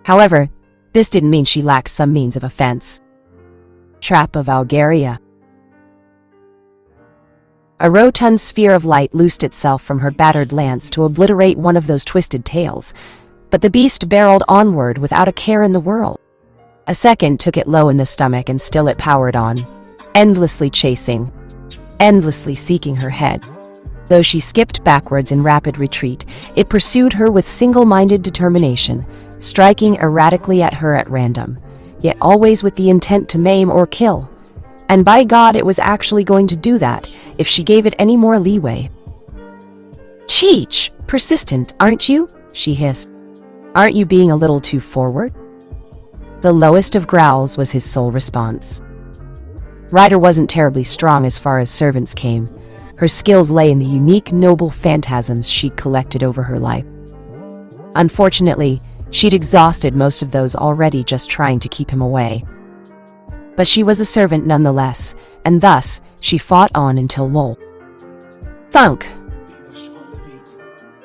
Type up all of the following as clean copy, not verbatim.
However, this didn't mean she lacked some means of offense. Trap of Algaria. A rotund sphere of light loosed itself from her battered lance to obliterate one of those twisted tails, but the beast barreled onward without a care in the world. A second took it low in the stomach, and still it powered on, endlessly chasing, endlessly seeking her head. Though she skipped backwards in rapid retreat, it pursued her with single-minded determination, striking erratically at her at random, yet always with the intent to maim or kill. And by God, it was actually going to do that if she gave it any more leeway. "Cheech, persistent, aren't you?" she hissed. "Aren't you being a little too forward?" The lowest of growls was his sole response. Ryder wasn't terribly strong as far as servants came. Her skills lay in the unique, noble phantasms she'd collected over her life. Unfortunately, she'd exhausted most of those already just trying to keep him away. But she was a servant nonetheless, and thus she fought on until lol. Thunk!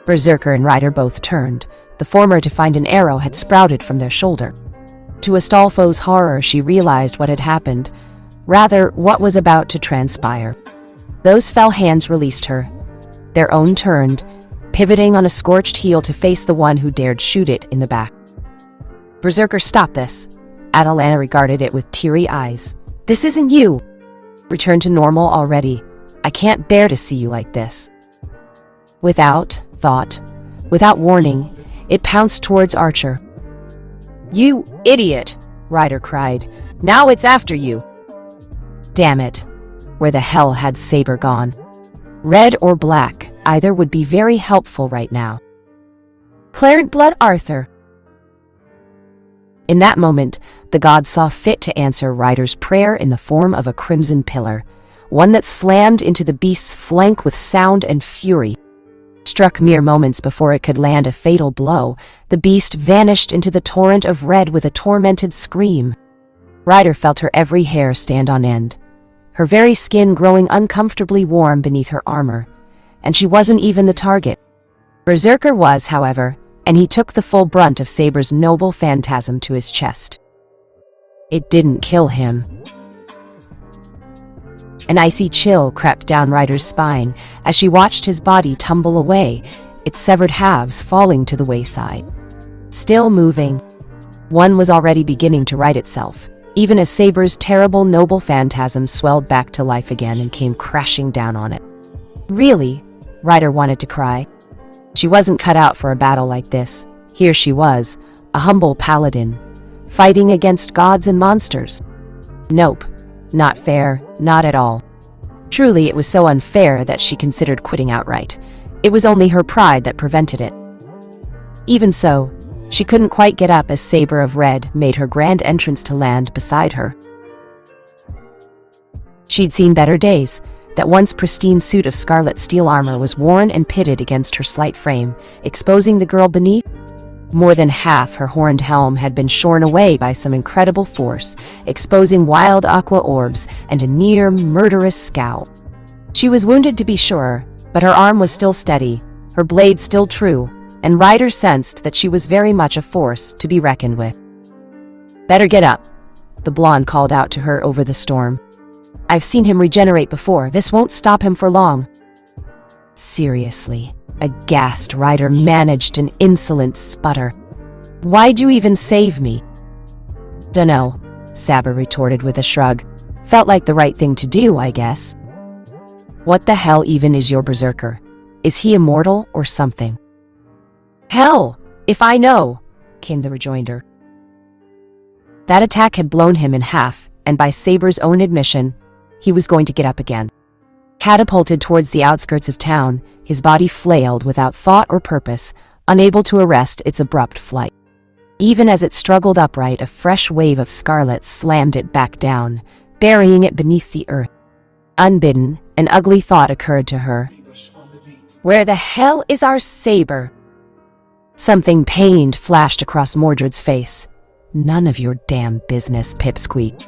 Berserker and Ryder both turned, the former to find an arrow had sprouted from their shoulder. To Astolfo's horror, she realized what had happened, rather, what was about to transpire. Those fell hands released her. Their own turned, pivoting on a scorched heel to face the one who dared shoot it in the back. "Berserker, stop this." Atalanta regarded it with teary eyes. "This isn't you. Return to normal already. I can't bear to see you like this." Without thought, without warning, it pounced towards Archer. "You idiot!" Ryder cried. "Now it's after you!" Damn it. Where the hell had Saber gone? Red or black, either would be very helpful right now. "Clarent blood, Arthur." In that moment, the god saw fit to answer Ryder's prayer in the form of a crimson pillar, one that slammed into the beast's flank with sound and fury. Struck mere moments before it could land a fatal blow, the beast vanished into the torrent of red with a tormented scream. Ryder felt her every hair stand on end, her very skin growing uncomfortably warm beneath her armor, and she wasn't even the target. Berserker was, however, and he took the full brunt of Saber's noble phantasm to his chest. It didn't kill him. An icy chill crept down Ryder's spine as she watched his body tumble away, its severed halves falling to the wayside. Still moving, one was already beginning to right itself, even as Saber's terrible noble phantasm swelled back to life again and came crashing down on it. Really? Ryder wanted to cry. She wasn't cut out for a battle like this. Here she was, a humble paladin, fighting against gods and monsters. Nope. Not fair, not at all. Truly, it was so unfair that she considered quitting outright. It was only her pride that prevented it. Even so, she couldn't quite get up as Saber of Red made her grand entrance to land beside her. She'd seen better days. That once pristine suit of scarlet steel armor was worn and pitted against her slight frame, exposing the girl beneath. More than half her horned helm had been shorn away by some incredible force, exposing wild aqua orbs and a near murderous scowl. She was wounded to be sure, but her arm was still steady, her blade still true, and Ryder sensed that she was very much a force to be reckoned with. "Better get up," the blonde called out to her over the storm. "I've seen him regenerate before. This won't stop him for long." Seriously. Aghast, Ryder managed an insolent sputter. "Why'd you even save me?" "Dunno," Saber retorted with a shrug. "Felt like the right thing to do, I guess." "What the hell even is your berserker? Is he immortal or something?" "Hell, if I know," came the rejoinder. That attack had blown him in half, and by Saber's own admission, he was going to get up again. Catapulted towards the outskirts of town, his body flailed without thought or purpose, unable to arrest its abrupt flight. Even as it struggled upright, a fresh wave of scarlet slammed it back down, burying it beneath the earth. Unbidden, an ugly thought occurred to her. "Where the hell is our Saber?" Something pained flashed across Mordred's face. "None of your damn business, pipsqueak."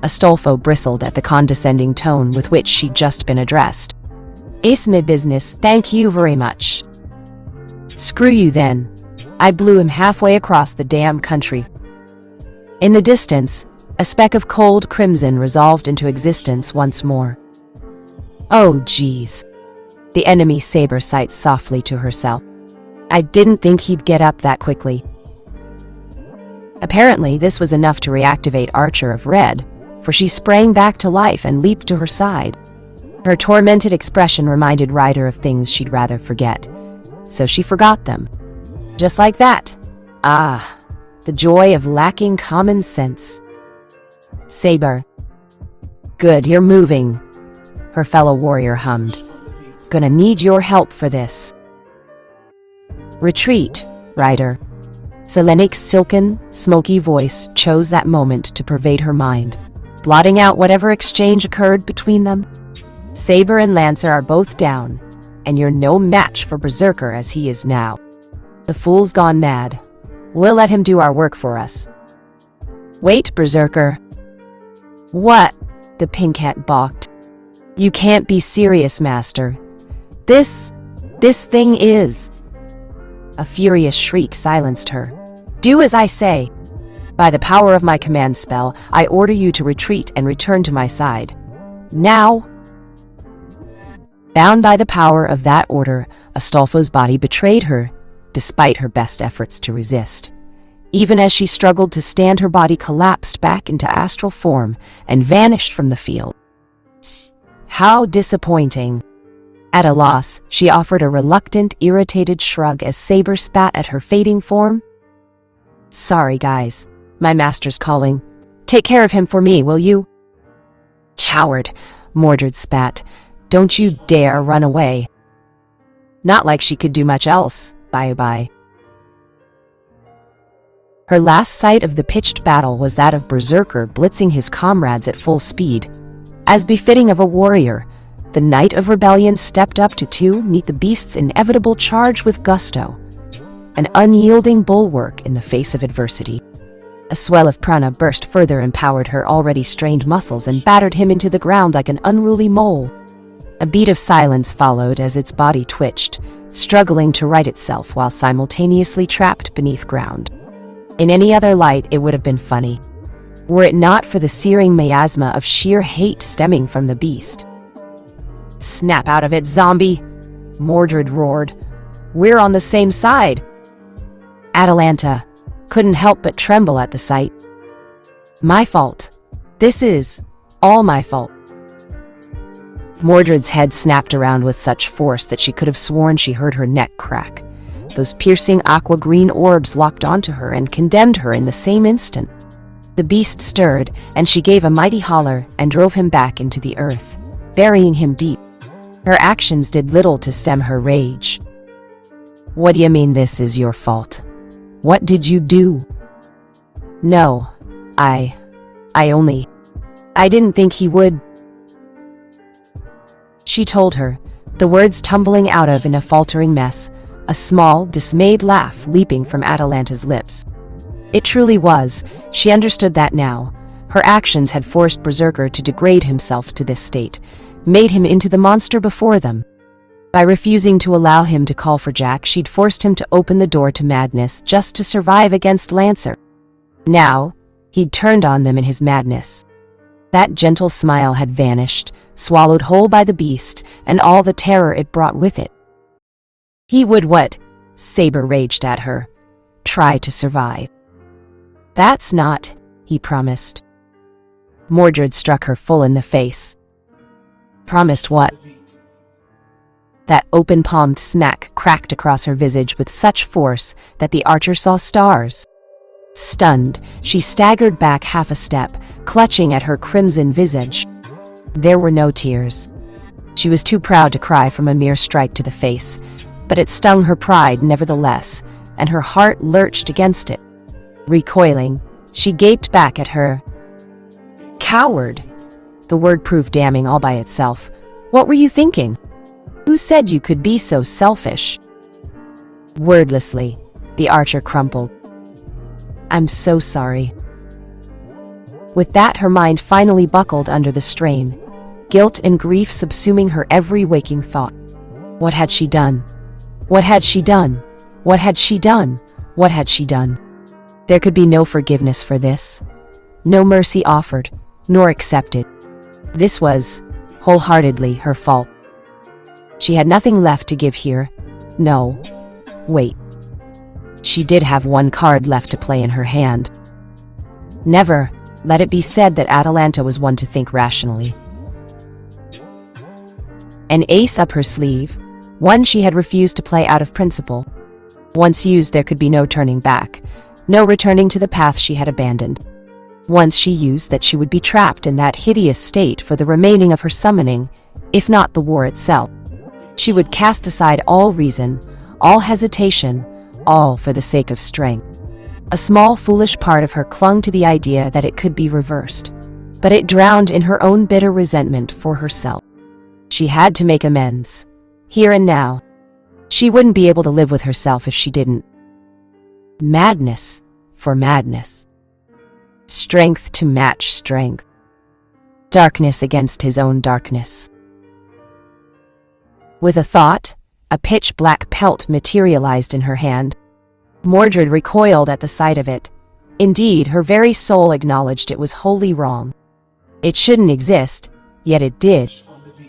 Astolfo bristled at the condescending tone with which she'd just been addressed. "It's my business, thank you very much." "Screw you then." I blew him halfway across the damn country. In the distance, a speck of cold crimson resolved into existence once more. Oh, geez. The enemy saber sighed softly to herself. I didn't think he'd get up that quickly. Apparently, this was enough to reactivate Archer of Red, for she sprang back to life and leaped to her side. Her tormented expression reminded Ryder of things she'd rather forget, so she forgot them. Just like that. Ah, the joy of lacking common sense. Saber. Good, you're moving, her fellow warrior hummed. Gonna need your help for this. Retreat, Ryder. Selenik's silken, smoky voice chose that moment to pervade her mind, blotting out whatever exchange occurred between them. Saber and Lancer are both down, and you're no match for Berserker as he is now. The fool's gone mad. We'll let him do our work for us. Wait, Berserker. What? The pink hat balked. You can't be serious, Master. This thing is... A furious shriek silenced her. Do as I say. By the power of my command spell, I order you to retreat and return to my side. Now! Bound by the power of that order, Astolfo's body betrayed her, despite her best efforts to resist. Even as she struggled to stand, her body collapsed back into astral form and vanished from the field. How disappointing. At a loss, she offered a reluctant, irritated shrug as Saber spat at her fading form. Sorry, guys. My master's calling. Take care of him for me, will you? Coward, Mordred spat. Don't you dare run away. Not like she could do much else. Bye-bye. Her last sight of the pitched battle was that of Berserker blitzing his comrades at full speed. As befitting of a warrior, the Knight of Rebellion stepped up to meet the beast's inevitable charge with gusto, an unyielding bulwark in the face of adversity. A swell of prana burst further empowered her already strained muscles and battered him into the ground like an unruly mole. A beat of silence followed as its body twitched, struggling to right itself while simultaneously trapped beneath ground. In any other light, it would have been funny, were it not for the searing miasma of sheer hate stemming from the beast. Snap out of it, zombie! Mordred roared. We're on the same side! Atalanta couldn't help but tremble at the sight. My fault. This is all my fault. Mordred's head snapped around with such force that she could have sworn she heard her neck crack. Those piercing aqua-green orbs locked onto her and condemned her in the same instant. The beast stirred, and she gave a mighty holler and drove him back into the earth, burying him deep. Her actions did little to stem her rage. What do you mean this is your fault? What did you do? No, I didn't think he would. She told her, the words tumbling out of in a faltering mess, a small, dismayed laugh leaping from Atalanta's lips. It truly was. She understood that now. Her actions had forced Berserker to degrade himself to this state, made him into the monster before them. By refusing to allow him to call for Jack, she'd forced him to open the door to madness just to survive against Lancer. Now, he'd turned on them in his madness. That gentle smile had vanished, swallowed whole by the beast, and all the terror it brought with it. He would what? Saber raged at her. Try to survive. That's not, he promised. Mordred struck her full in the face. Promised what? That open-palmed smack cracked across her visage with such force that the archer saw stars. Stunned, she staggered back half a step, clutching at her crimson visage. There were no tears. She was too proud to cry from a mere strike to the face, but it stung her pride nevertheless, and her heart lurched against it. Recoiling, she gaped back at her. Coward! The word proved damning all by itself. What were you thinking? Who said you could be so selfish? Wordlessly, the archer crumpled. I'm so sorry. With that, her mind finally buckled under the strain, guilt and grief subsuming her every waking thought. What had she done? What had she done? What had she done? What had she done? There could be no forgiveness for this. No mercy offered, nor accepted. This was, wholeheartedly, her fault. She had nothing left to give here. No. Wait. She did have one card left to play in her hand. Never, let it be said that Atalanta was one to think rationally. An ace up her sleeve, one she had refused to play out of principle. Once used, there could be no turning back, no returning to the path she had abandoned. Once she used that, she would be trapped in that hideous state for the remaining of her summoning, if not the war itself. She would cast aside all reason, all hesitation, all for the sake of strength. A small foolish part of her clung to the idea that it could be reversed, but it drowned in her own bitter resentment for herself. She had to make amends, here and now. She wouldn't be able to live with herself if she didn't. Madness for madness. Strength to match strength. Darkness against his own darkness. With a thought, a pitch-black pelt materialized in her hand. Mordred recoiled at the sight of it. Indeed, her very soul acknowledged it was wholly wrong. It shouldn't exist, yet it did.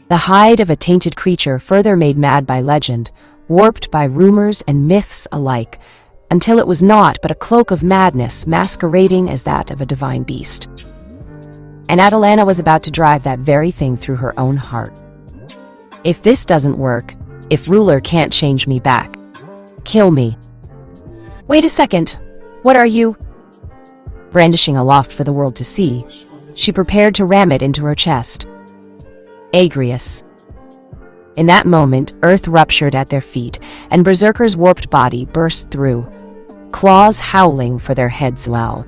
The hide of a tainted creature further made mad by legend, warped by rumors and myths alike, until it was naught but a cloak of madness masquerading as that of a divine beast. And Atalanta was about to drive that very thing through her own heart. If this doesn't work, if ruler can't change me back, kill me. Wait a second, what are you? Brandishing aloft for the world to see, she prepared to ram it into her chest. Agrius. In that moment, earth ruptured at their feet, and Berserker's warped body burst through, claws howling for their heads well.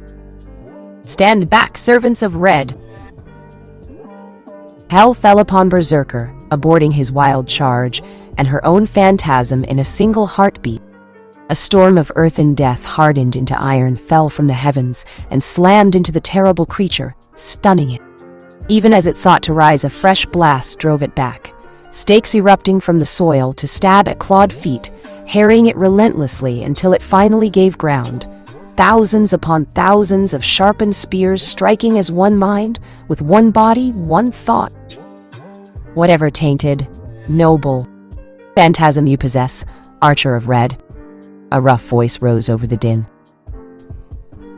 Stand back, servants of Red! Hell fell upon Berserker, aborting his wild charge, and her own phantasm in a single heartbeat. A storm of earth and death hardened into iron fell from the heavens and slammed into the terrible creature, stunning it. Even as it sought to rise, a fresh blast drove it back, stakes erupting from the soil to stab at clawed feet, harrying it relentlessly until it finally gave ground. Thousands upon thousands of sharpened spears striking as one mind, with one body, one thought. Whatever tainted, noble phantasm you possess, Archer of Red, a rough voice rose over the din.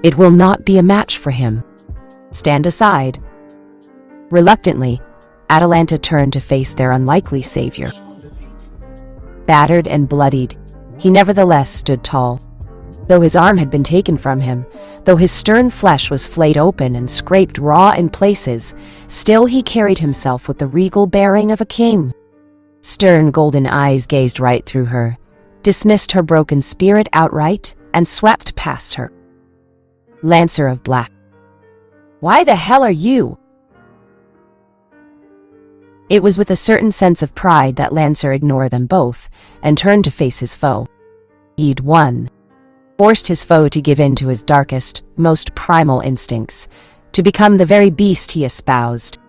It will not be a match for him. Stand aside. Reluctantly, Atalanta turned to face their unlikely savior. Battered and bloodied, he nevertheless stood tall. Though his arm had been taken from him, though his stern flesh was flayed open and scraped raw in places, still he carried himself with the regal bearing of a king. Stern golden eyes gazed right through her, dismissed her broken spirit outright, and swept past her. Lancer of Black. Why the hell are you? It was with a certain sense of pride that Lancer ignored them both and turned to face his foe. He'd won. Forced his foe to give in to his darkest, most primal instincts, to become the very beast he espoused.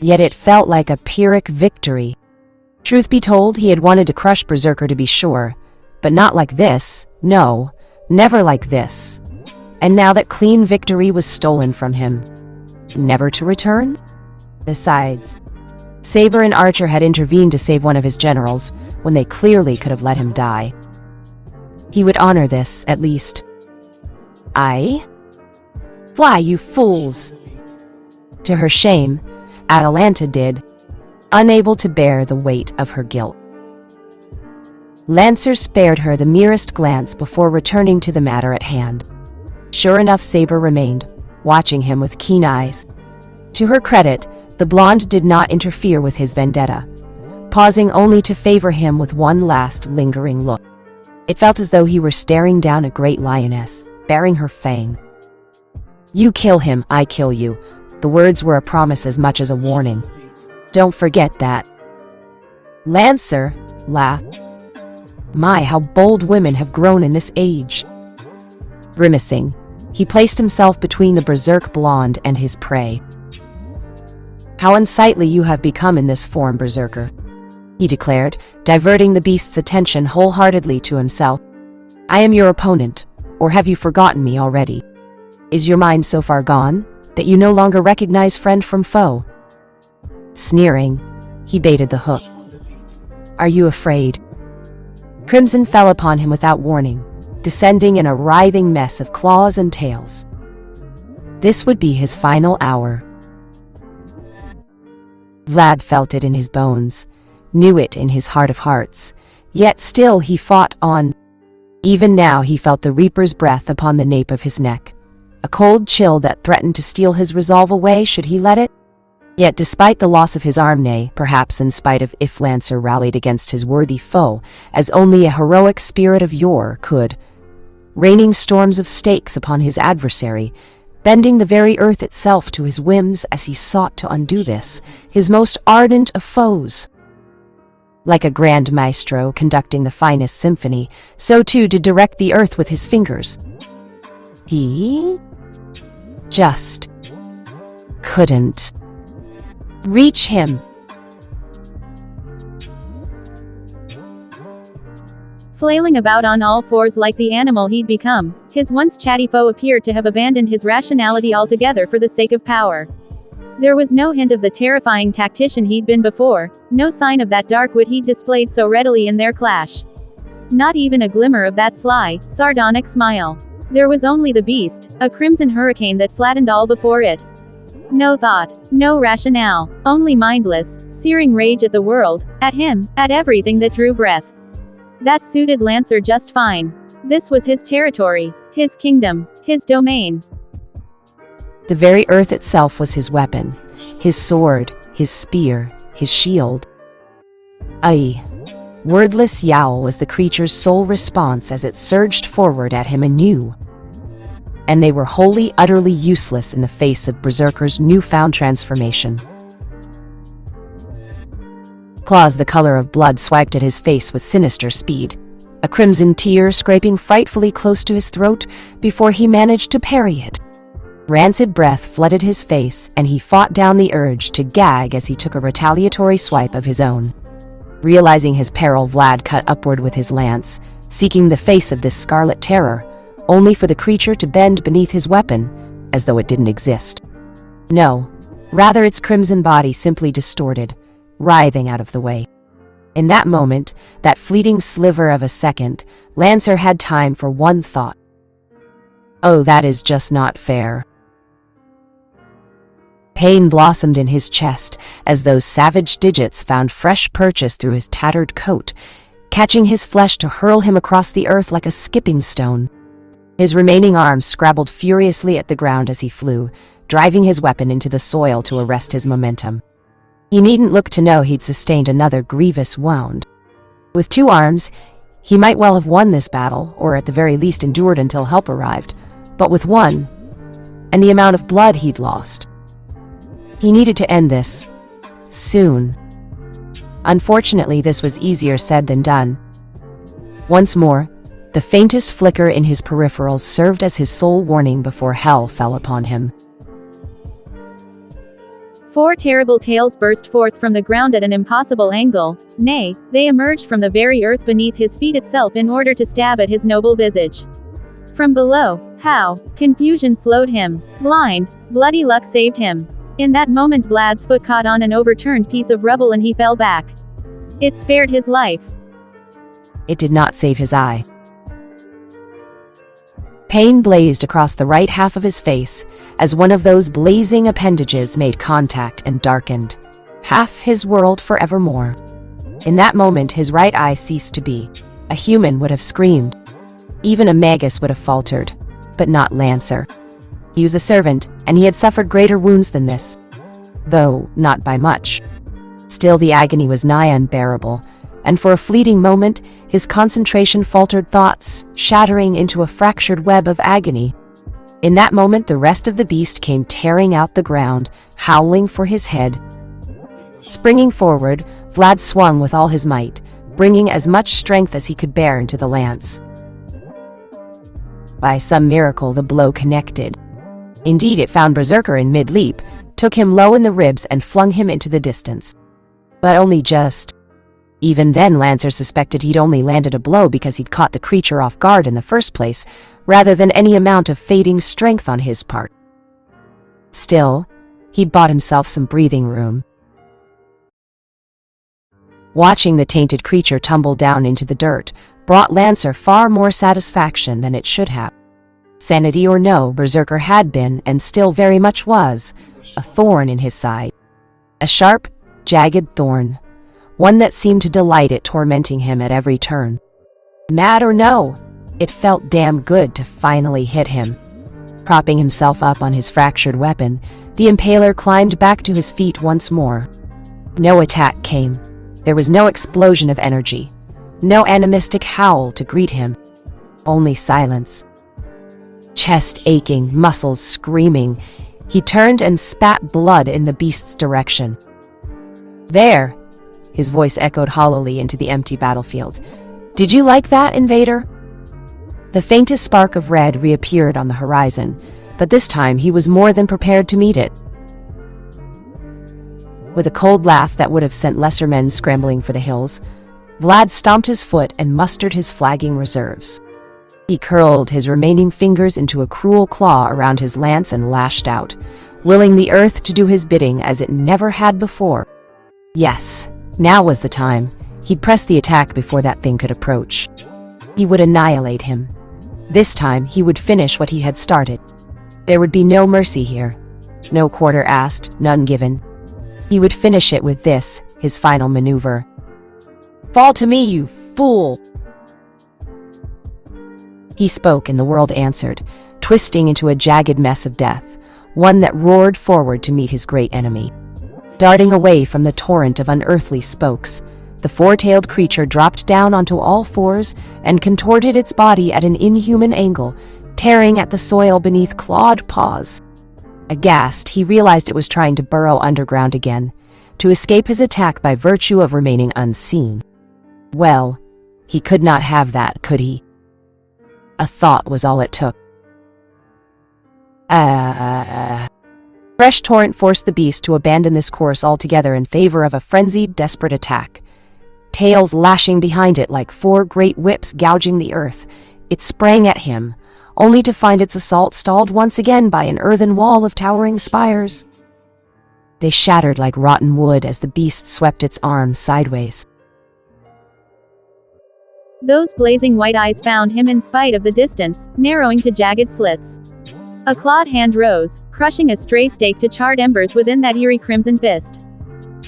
Yet it felt like a Pyrrhic victory. Truth be told, he had wanted to crush Berserker to be sure, but not like this, no, never like this. And now that clean victory was stolen from him, never to return? Besides, Saber and Archer had intervened to save one of his generals, when they clearly could have let him die. He would honor this, at least. Aye? Fly, you fools! To her shame, Atalanta did, unable to bear the weight of her guilt. Lancer spared her the merest glance before returning to the matter at hand. Sure enough, Saber remained, watching him with keen eyes. To her credit, the blonde did not interfere with his vendetta, pausing only to favor him with one last lingering look. It felt as though he were staring down a great lioness, baring her fang. You kill him, I kill you. The words were a promise as much as a warning. Don't forget that. Lancer laughed. My, how bold women have grown in this age. Grimacing, he placed himself between the berserk blonde and his prey. How unsightly you have become in this form, Berserker, he declared, diverting the beast's attention wholeheartedly to himself. I am your opponent, Or have you forgotten me already? Is your mind so far gone that you no longer recognize friend from foe?" Sneering, he baited the hook. "Are you afraid?" Crimson fell upon him without warning, descending in a writhing mess of claws and tails. This would be his final hour. Vlad felt it in his bones, knew it in his heart of hearts, yet still he fought on. Even now he felt the Reaper's breath upon the nape of his neck, a cold chill that threatened to steal his resolve away should he let it. Yet despite the loss of his arm, nay, perhaps in spite of, if Lancer rallied against his worthy foe, as only a heroic spirit of yore could, raining storms of stakes upon his adversary, bending the very earth itself to his whims as he sought to undo this, his most ardent of foes. Like a grand maestro conducting the finest symphony, so too did direct the earth with his fingers. He just couldn't reach him. Flailing about on all fours like the animal he'd become, his once chatty foe appeared to have abandoned his rationality altogether for the sake of power. There was no hint of the terrifying tactician he'd been before, no sign of that dark wit he'd displayed so readily in their clash. Not even a glimmer of that sly, sardonic smile. There was only the beast, a crimson hurricane that flattened all before it. No thought, no rationale, only mindless, searing rage at the world, at him, at everything that drew breath. That suited Lancer just fine. This was his territory, his kingdom, his domain. The very earth itself was his weapon, his sword, his spear, his shield. A wordless yowl was the creature's sole response as it surged forward at him anew. And they were wholly, utterly useless in the face of Berserker's newfound transformation. Claws the color of blood swiped at his face with sinister speed, a crimson tear scraping frightfully close to his throat before he managed to parry it. Rancid breath flooded his face, and he fought down the urge to gag as he took a retaliatory swipe of his own. Realizing his peril, Vlad cut upward with his lance, seeking the face of this scarlet terror, only for the creature to bend beneath his weapon, as though it didn't exist. No, rather its crimson body simply distorted, writhing out of the way. In that moment, that fleeting sliver of a second, Lancer had time for one thought. Oh, that is just not fair. Pain blossomed in his chest as those savage digits found fresh purchase through his tattered coat, catching his flesh to hurl him across the earth like a skipping stone. His remaining arms scrabbled furiously at the ground as he flew, driving his weapon into the soil to arrest his momentum. He needn't look to know he'd sustained another grievous wound. With 2 arms, he might well have won this battle, or at the very least endured until help arrived. But with 1, and the amount of blood he'd lost, he needed to end this. Soon. Unfortunately, this was easier said than done. Once more, the faintest flicker in his peripherals served as his sole warning before hell fell upon him. 4 terrible tails burst forth from the ground at an impossible angle, nay, they emerged from the very earth beneath his feet itself in order to stab at his noble visage. From below, how? Confusion slowed him. Blind, bloody luck saved him. In that moment Vlad's foot caught on an overturned piece of rubble and he fell back. It spared his life. It did not save his eye. Pain blazed across the right half of his face as one of those blazing appendages made contact and darkened half his world forevermore. In that moment his right eye ceased to be. A human would have screamed. Even a magus would have faltered, but not Lancer. He was a servant, and he had suffered greater wounds than this, though not by much. Still, the agony was nigh unbearable, and for a fleeting moment, his concentration faltered thoughts, shattering into a fractured web of agony. In that moment, the rest of the beast came tearing out the ground, howling for his head. Springing forward, Vlad swung with all his might, bringing as much strength as he could bear into the lance. By some miracle, the blow connected. Indeed, it found Berserker in mid-leap, took him low in the ribs and flung him into the distance. But only just. Even then, Lancer suspected he'd only landed a blow because he'd caught the creature off guard in the first place, rather than any amount of fading strength on his part. Still, he bought himself some breathing room. Watching the tainted creature tumble down into the dirt brought Lancer far more satisfaction than it should have. Sanity or no, Berserker had been, and still very much was, a thorn in his side. A sharp, jagged thorn, one that seemed to delight at tormenting him at every turn. Mad or no, it felt damn good to finally hit him. Propping himself up on his fractured weapon, the Impaler climbed back to his feet once more. No attack came. There was no explosion of energy, no animistic howl to greet him, only silence. Chest aching, muscles screaming, he turned and spat blood in the beast's direction. "There," his voice echoed hollowly into the empty battlefield. "Did you like that, invader?" The faintest spark of red reappeared on the horizon, but this time he was more than prepared to meet it. With a cold laugh that would have sent lesser men scrambling for the hills, Vlad stomped his foot and mustered his flagging reserves. He curled his remaining fingers into a cruel claw around his lance and lashed out, willing the earth to do his bidding as it never had before. Yes, now was the time. He'd press the attack before that thing could approach. He would annihilate him. This time, he would finish what he had started. There would be no mercy here. No quarter asked, none given. He would finish it with this, his final maneuver. "Fall to me, you fool!" He spoke and the world answered, twisting into a jagged mess of death, one that roared forward to meet his great enemy. Darting away from the torrent of unearthly spokes, the four-tailed creature dropped down onto all fours and contorted its body at an inhuman angle, tearing at the soil beneath clawed paws. Aghast, he realized it was trying to burrow underground again, to escape his attack by virtue of remaining unseen. Well, he could not have that, could he? A thought was all it took. Fresh torrent forced the beast to abandon this course altogether in favor of a frenzied, desperate attack. Tails lashing behind it like four great whips gouging the earth, it sprang at him, only to find its assault stalled once again by an earthen wall of towering spires. They shattered like rotten wood as the beast swept its arms sideways. Those blazing white eyes found him in spite of the distance, narrowing to jagged slits. A clawed hand rose, crushing a stray stake to charred embers within that eerie crimson fist.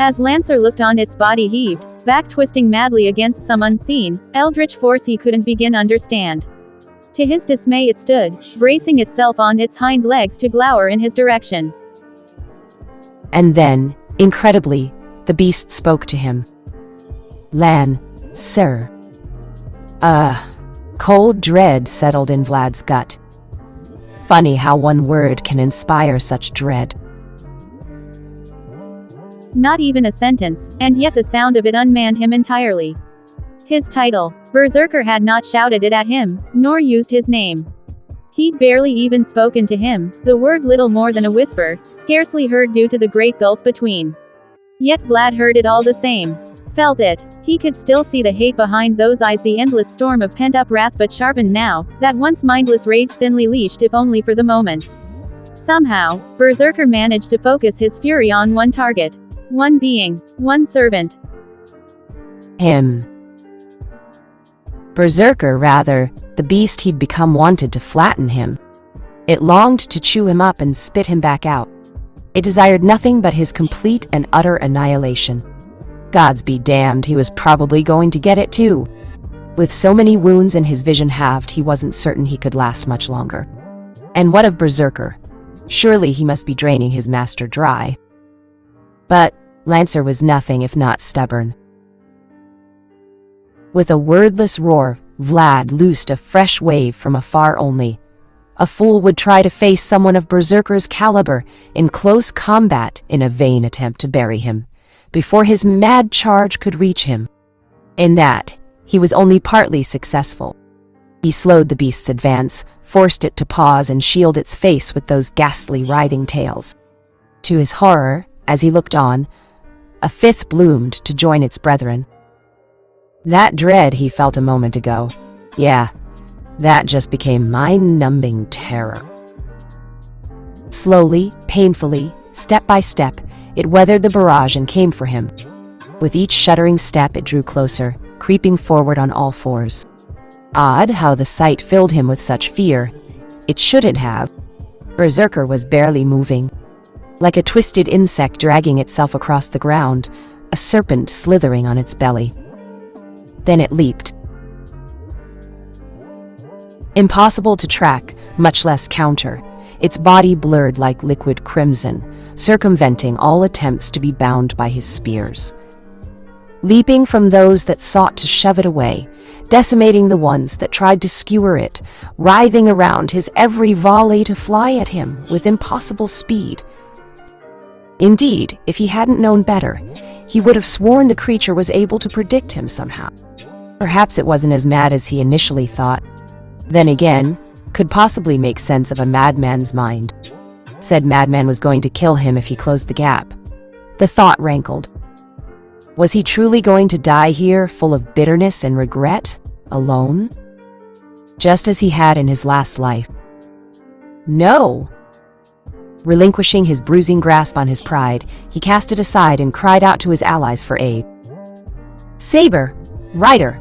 As Lancer looked on, its body heaved, back twisting madly against some unseen, eldritch force he couldn't begin to understand. To his dismay it stood, bracing itself on its hind legs to glower in his direction. And then, incredibly, the beast spoke to him. "Lan, sir." Cold dread settled in Vlad's gut. Funny how one word can inspire such dread. Not even a sentence, and yet the sound of it unmanned him entirely. His title, Berserker, had not shouted it at him, nor used his name. He'd barely even spoken to him, the word little more than a whisper, scarcely heard due to the great gulf between. Yet Vlad heard it all the same. Felt it. He could still see the hate behind those eyes, the endless storm of pent-up wrath but sharpened now, that once mindless rage thinly leashed if only for the moment. Somehow, Berserker managed to focus his fury on one target. One being. One servant. Him. Berserker, rather, the beast he'd become, wanted to flatten him. It longed to chew him up and spit him back out. It desired nothing but his complete and utter annihilation. Gods be damned, he was probably going to get it too. With so many wounds and his vision halved, he wasn't certain he could last much longer. And what of Berserker? Surely he must be draining his master dry. But Lancer was nothing if not stubborn. With a wordless roar, Vlad loosed a fresh wave from afar only. A fool would try to face someone of Berserker's caliber in close combat in a vain attempt to bury him, before his mad charge could reach him. In that, he was only partly successful. He slowed the beast's advance, forced it to pause and shield its face with those ghastly writhing tails. To his horror, as he looked on, a fifth bloomed to join its brethren. That dread he felt a moment ago. Yeah, That just became mind-numbing terror. Slowly, painfully, step by step, it weathered the barrage and came for him. With each shuddering step it drew closer, creeping forward on all fours. Odd how the sight filled him with such fear. It shouldn't have. Berserker was barely moving. Like a twisted insect dragging itself across the ground, a serpent slithering on its belly. Then it leaped. Impossible to track, much less counter. Its body blurred like liquid crimson, circumventing all attempts to be bound by his spears. Leaping from those that sought to shove it away, decimating the ones that tried to skewer it, writhing around his every volley to fly at him with impossible speed. Indeed, if he hadn't known better, he would have sworn the creature was able to predict him somehow. Perhaps it wasn't as mad as he initially thought. Then again, could possibly make sense of a madman's mind. Said madman was going to kill him if he closed the gap. The thought rankled. Was he truly going to die here, full of bitterness and regret, alone? Just as he had in his last life. No! Relinquishing his bruising grasp on his pride, he cast it aside and cried out to his allies for aid. Saber! Rider!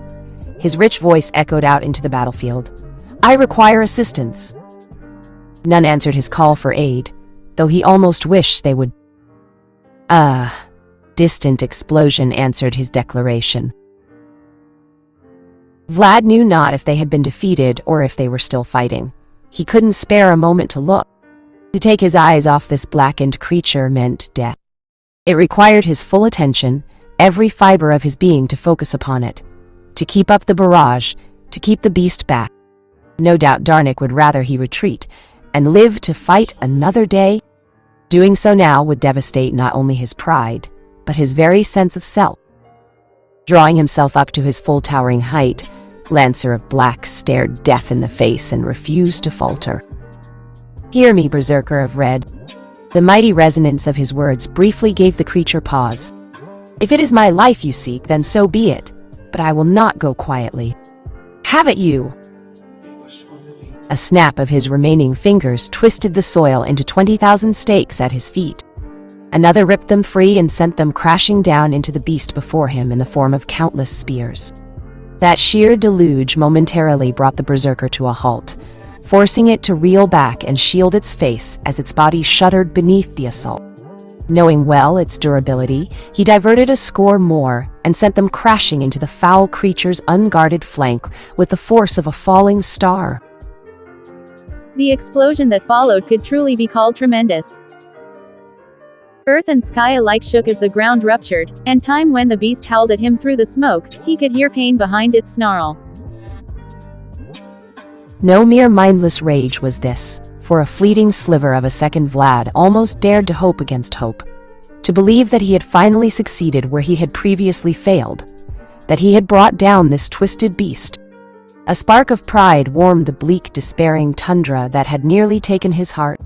His rich voice echoed out into the battlefield. I require assistance. None answered his call for aid, though he almost wished they would. Distant explosion answered his declaration. Vlad knew not if they had been defeated or if they were still fighting. He couldn't spare a moment to look. To take his eyes off this blackened creature meant death. It required his full attention, every fiber of his being to focus upon it, to keep up the barrage, to keep the beast back. No doubt Darnik would rather he retreat and live to fight another day. Doing so now would devastate not only his pride, but his very sense of self. Drawing himself up to his full towering height, Lancer of Black stared death in the face and refused to falter. Hear me, Berserker of Red. The mighty resonance of his words briefly gave the creature pause. If it is my life you seek, then so be it, but I will not go quietly. Have at you! A snap of his remaining fingers twisted the soil into 20,000 stakes at his feet. Another ripped them free and sent them crashing down into the beast before him in the form of countless spears. That sheer deluge momentarily brought the berserker to a halt, forcing it to reel back and shield its face as its body shuddered beneath the assault. Knowing well its durability, he diverted a score more and sent them crashing into the foul creature's unguarded flank with the force of a falling star. The explosion that followed could truly be called tremendous. Earth and sky alike shook as the ground ruptured, and time when the beast howled at him through the smoke, he could hear pain behind its snarl. No mere mindless rage was this. For a fleeting sliver of a second Vlad almost dared to hope against hope. To believe that he had finally succeeded where he had previously failed. That he had brought down this twisted beast. A spark of pride warmed the bleak, despairing tundra that had nearly taken his heart.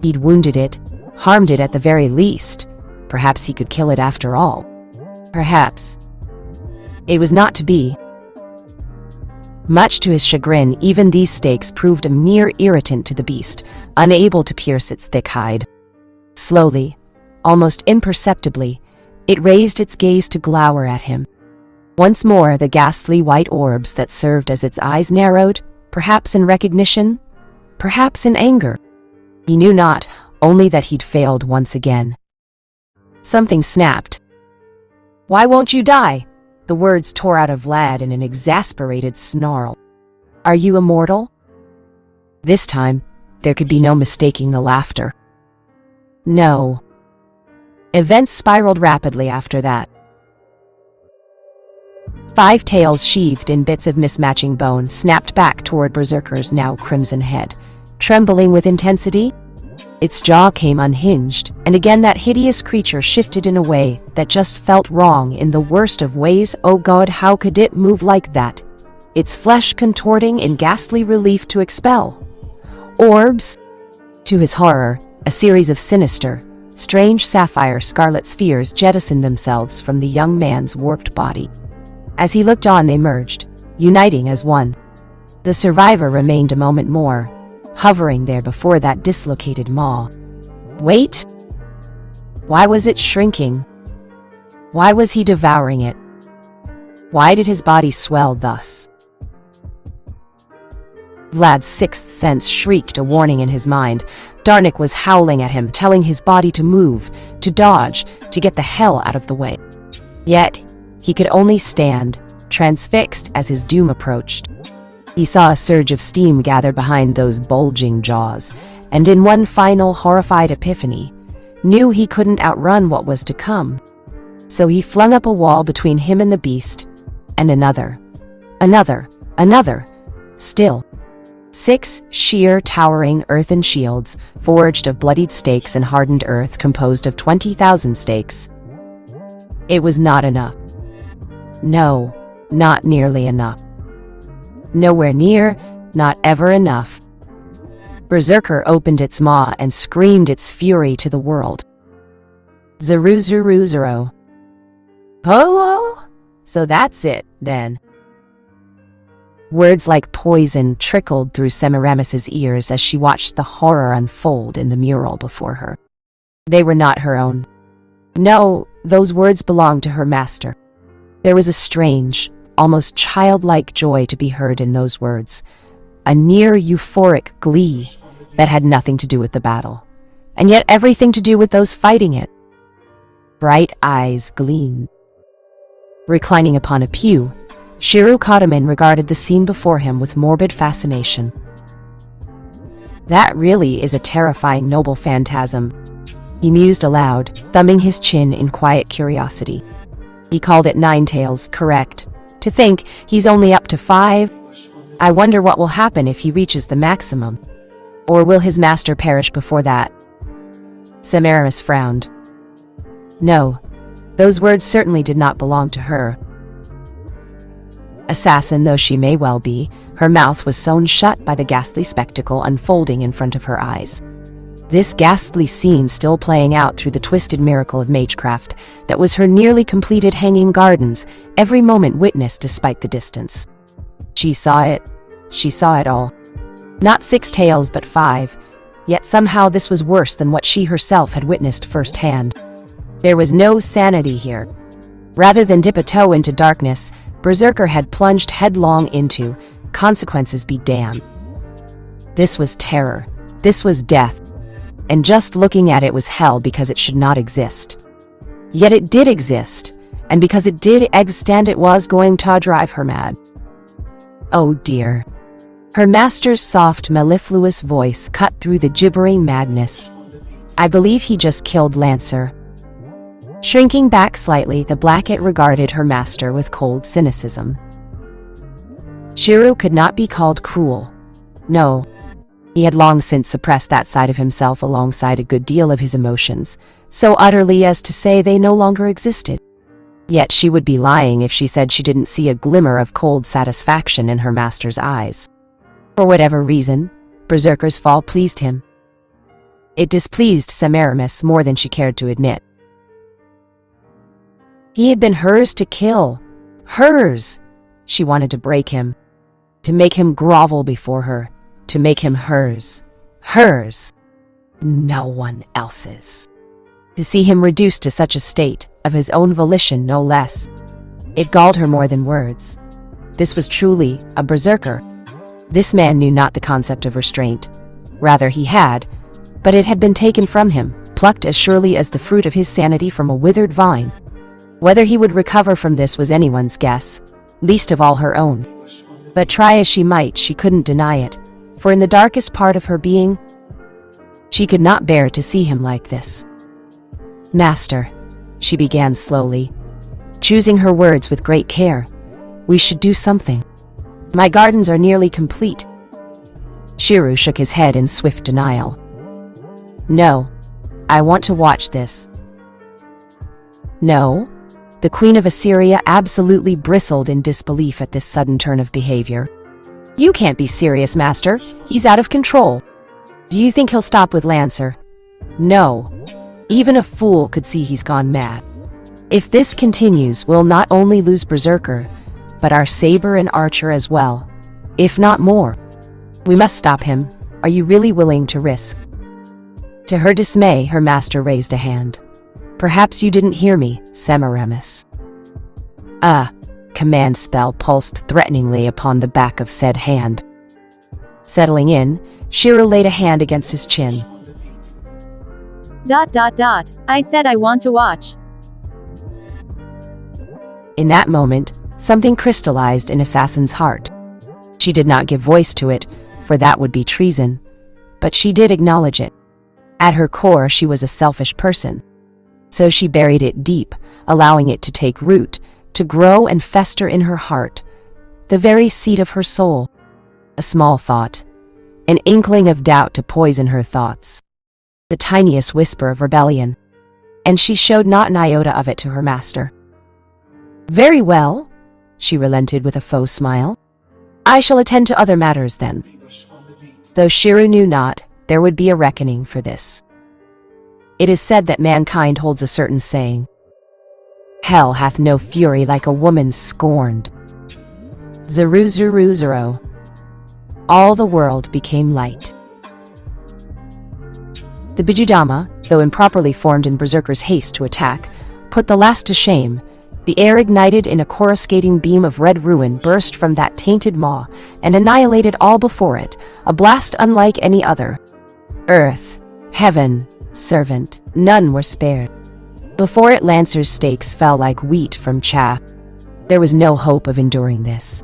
He'd wounded it, harmed it at the very least. Perhaps he could kill it after all. Perhaps. It was not to be. Much to his chagrin, even these stakes proved a mere irritant to the beast, unable to pierce its thick hide. Slowly, almost imperceptibly, it raised its gaze to glower at him. Once more the ghastly white orbs that served as its eyes narrowed, perhaps in recognition, perhaps in anger. He knew not, only that he'd failed once again. Something snapped. "Why won't you die?" The words tore out of Vlad in an exasperated snarl. "Are you immortal?" This time, there could be no mistaking the laughter. No. Events spiraled rapidly after that. 5 tails sheathed in bits of mismatching bone snapped back toward Berserker's now crimson head. Trembling with intensity, its jaw came unhinged, and again that hideous creature shifted in a way that just felt wrong in the worst of ways. Oh God, how could it move like that? Its flesh contorting in ghastly relief to expel orbs. To his horror, a series of sinister, strange sapphire scarlet spheres jettisoned themselves from the young man's warped body. As he looked on, they merged, uniting as one. The survivor remained a moment more, hovering there before that dislocated maw. Wait! Why was it shrinking? Why was he devouring it? Why did his body swell thus? Vlad's sixth sense shrieked a warning in his mind. Darnik was howling at him, telling his body to move, to dodge, to get the hell out of the way. Yet, he could only stand, transfixed as his doom approached. He saw a surge of steam gather behind those bulging jaws, and in one final horrified epiphany, knew he couldn't outrun what was to come. So he flung up a wall between him and the beast, and another. Still. 6 sheer, towering earthen shields, forged of bloodied stakes and hardened earth composed of 20,000 stakes. It was not enough. No, not nearly enough. Nowhere near, not ever enough. Berserker opened its maw and screamed its fury to the world. Zero. Oh, so that's it, then. Words like poison trickled through Semiramis's ears as she watched the horror unfold in the mural before her. They were not her own. No, those words belonged to her master. There was a strange, almost childlike joy to be heard in those words, a near euphoric glee that had nothing to do with the battle, and yet everything to do with those fighting it. Bright eyes gleamed. Reclining upon a pew, Shiro Katamin regarded the scene before him with morbid fascination. That really is a terrifying noble phantasm, he mused aloud, thumbing his chin in quiet curiosity. He called it 9 tails, correct. To think he's only up to 5. I wonder what will happen if he reaches the maximum. Or will his master perish before that? Semiramis frowned. No, those words certainly did not belong to her. Assassin though she may well be, her mouth was sewn shut by the ghastly spectacle unfolding in front of her eyes. This ghastly scene still playing out through the twisted miracle of magecraft that was her nearly completed hanging gardens, every moment witnessed despite the distance. She saw it all. Not 6 tails but 5, yet somehow this was worse than what she herself had witnessed firsthand. There was no sanity here. Rather than dip a toe into darkness, Berserker had plunged headlong into, consequences be damned. This was terror. This was death. And just looking at it was hell because it should not exist. Yet it did exist, and because it did exist, it was going to drive her mad. Oh dear. Her master's soft, mellifluous voice cut through the gibbering madness. I believe he just killed Lancer. Shrinking back slightly, the Blackette regarded her master with cold cynicism. Shiro could not be called cruel. No. He had long since suppressed that side of himself alongside a good deal of his emotions, so utterly as to say they no longer existed. Yet she would be lying if she said she didn't see a glimmer of cold satisfaction in her master's eyes. For whatever reason, Berserker's fall pleased him. It displeased Semiramis more than she cared to admit. He had been hers to kill. Hers! She wanted to break him. To make him grovel before her. To make him hers. Hers! No one else's. To see him reduced to such a state, of his own volition no less. It galled her more than words. This was truly a berserker. This man knew not the concept of restraint. Rather he had, but it had been taken from him, plucked as surely as the fruit of his sanity from a withered vine. Whether he would recover from this was anyone's guess, least of all her own. But try as she might, she couldn't deny it, for in the darkest part of her being, she could not bear to see him like this. Master, she began slowly, choosing her words with great care, we should do something. My gardens are nearly complete. Shiro shook his head in swift denial. No, I want to watch this. No? The Queen of Assyria absolutely bristled in disbelief at this sudden turn of behavior. You can't be serious, Master. He's out of control. Do you think he'll stop with Lancer? No. Even a fool could see he's gone mad. If this continues, we'll not only lose Berserker, but our saber and archer as well. if not more. We must stop him. Are you really willing to risk? To her dismay, her master raised a hand. Perhaps you didn't hear me, Semiramis. Command spell pulsed threateningly upon the back of said hand. Settling in, Shiro laid a hand against his chin. ... I said I want to watch. In that moment, something crystallized in Assassin's heart. She did not give voice to it, for that would be treason, but she did acknowledge it. At her core, she was a selfish person. So she buried it deep, allowing it to take root, to grow and fester in her heart, the very seat of her soul. A small thought, an inkling of doubt to poison her thoughts, the tiniest whisper of rebellion, and she showed not an iota of it to her master. Very well, she relented with a faux smile. I shall attend to other matters then. Though Shiro knew not, there would be a reckoning for this. It is said that mankind holds a certain saying. Hell hath no fury like a woman scorned. Zuru zuru zero. All the world became light. The Bijudama, though improperly formed in Berserker's haste to attack, put the last to shame. The air ignited in a coruscating beam of red ruin burst from that tainted maw, and annihilated all before it, a blast unlike any other. Earth, heaven, servant, none were spared. Before it Lancer's stakes fell like wheat from chaff. There was no hope of enduring this.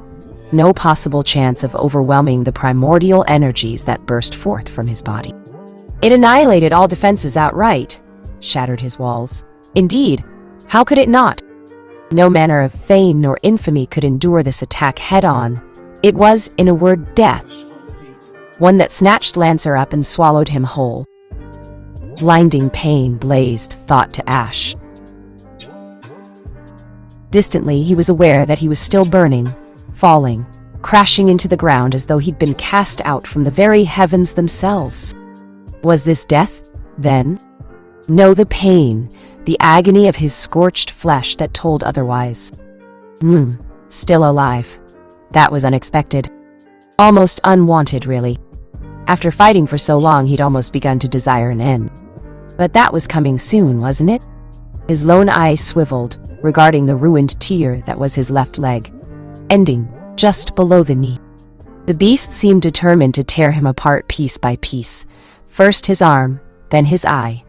No possible chance of overwhelming the primordial energies that burst forth from his body. It annihilated all defenses outright, shattered his walls. Indeed, how could it not? No manner of fame nor infamy could endure this attack head-on. It was, in a word, death. One that snatched Lancer up and swallowed him whole. Blinding pain blazed thought to ash. Distantly, he was aware that he was still burning, falling, crashing into the ground as though he'd been cast out from the very heavens themselves. Was this death, then? No, the pain, the agony of his scorched flesh that told otherwise. Still alive. That was unexpected. Almost unwanted, really. After fighting for so long, he'd almost begun to desire an end. But that was coming soon, wasn't it? His lone eye swiveled, regarding the ruined tear that was his left leg, ending just below the knee. The beast seemed determined to tear him apart piece by piece. First his arm, then his eye,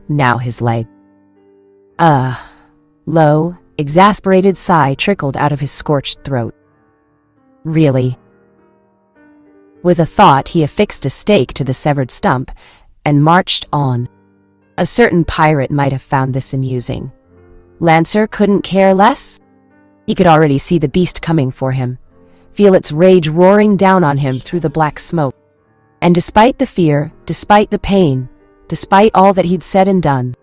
now his leg. Low, exasperated sigh trickled out of his scorched throat. Really? With a thought, he affixed a stake to the severed stump and marched on. A certain pirate might have found this amusing. Lancer couldn't care less? He could already see the beast coming for him, feel its rage roaring down on him through the black smoke. And despite the fear, despite the pain, despite all that he'd said and done,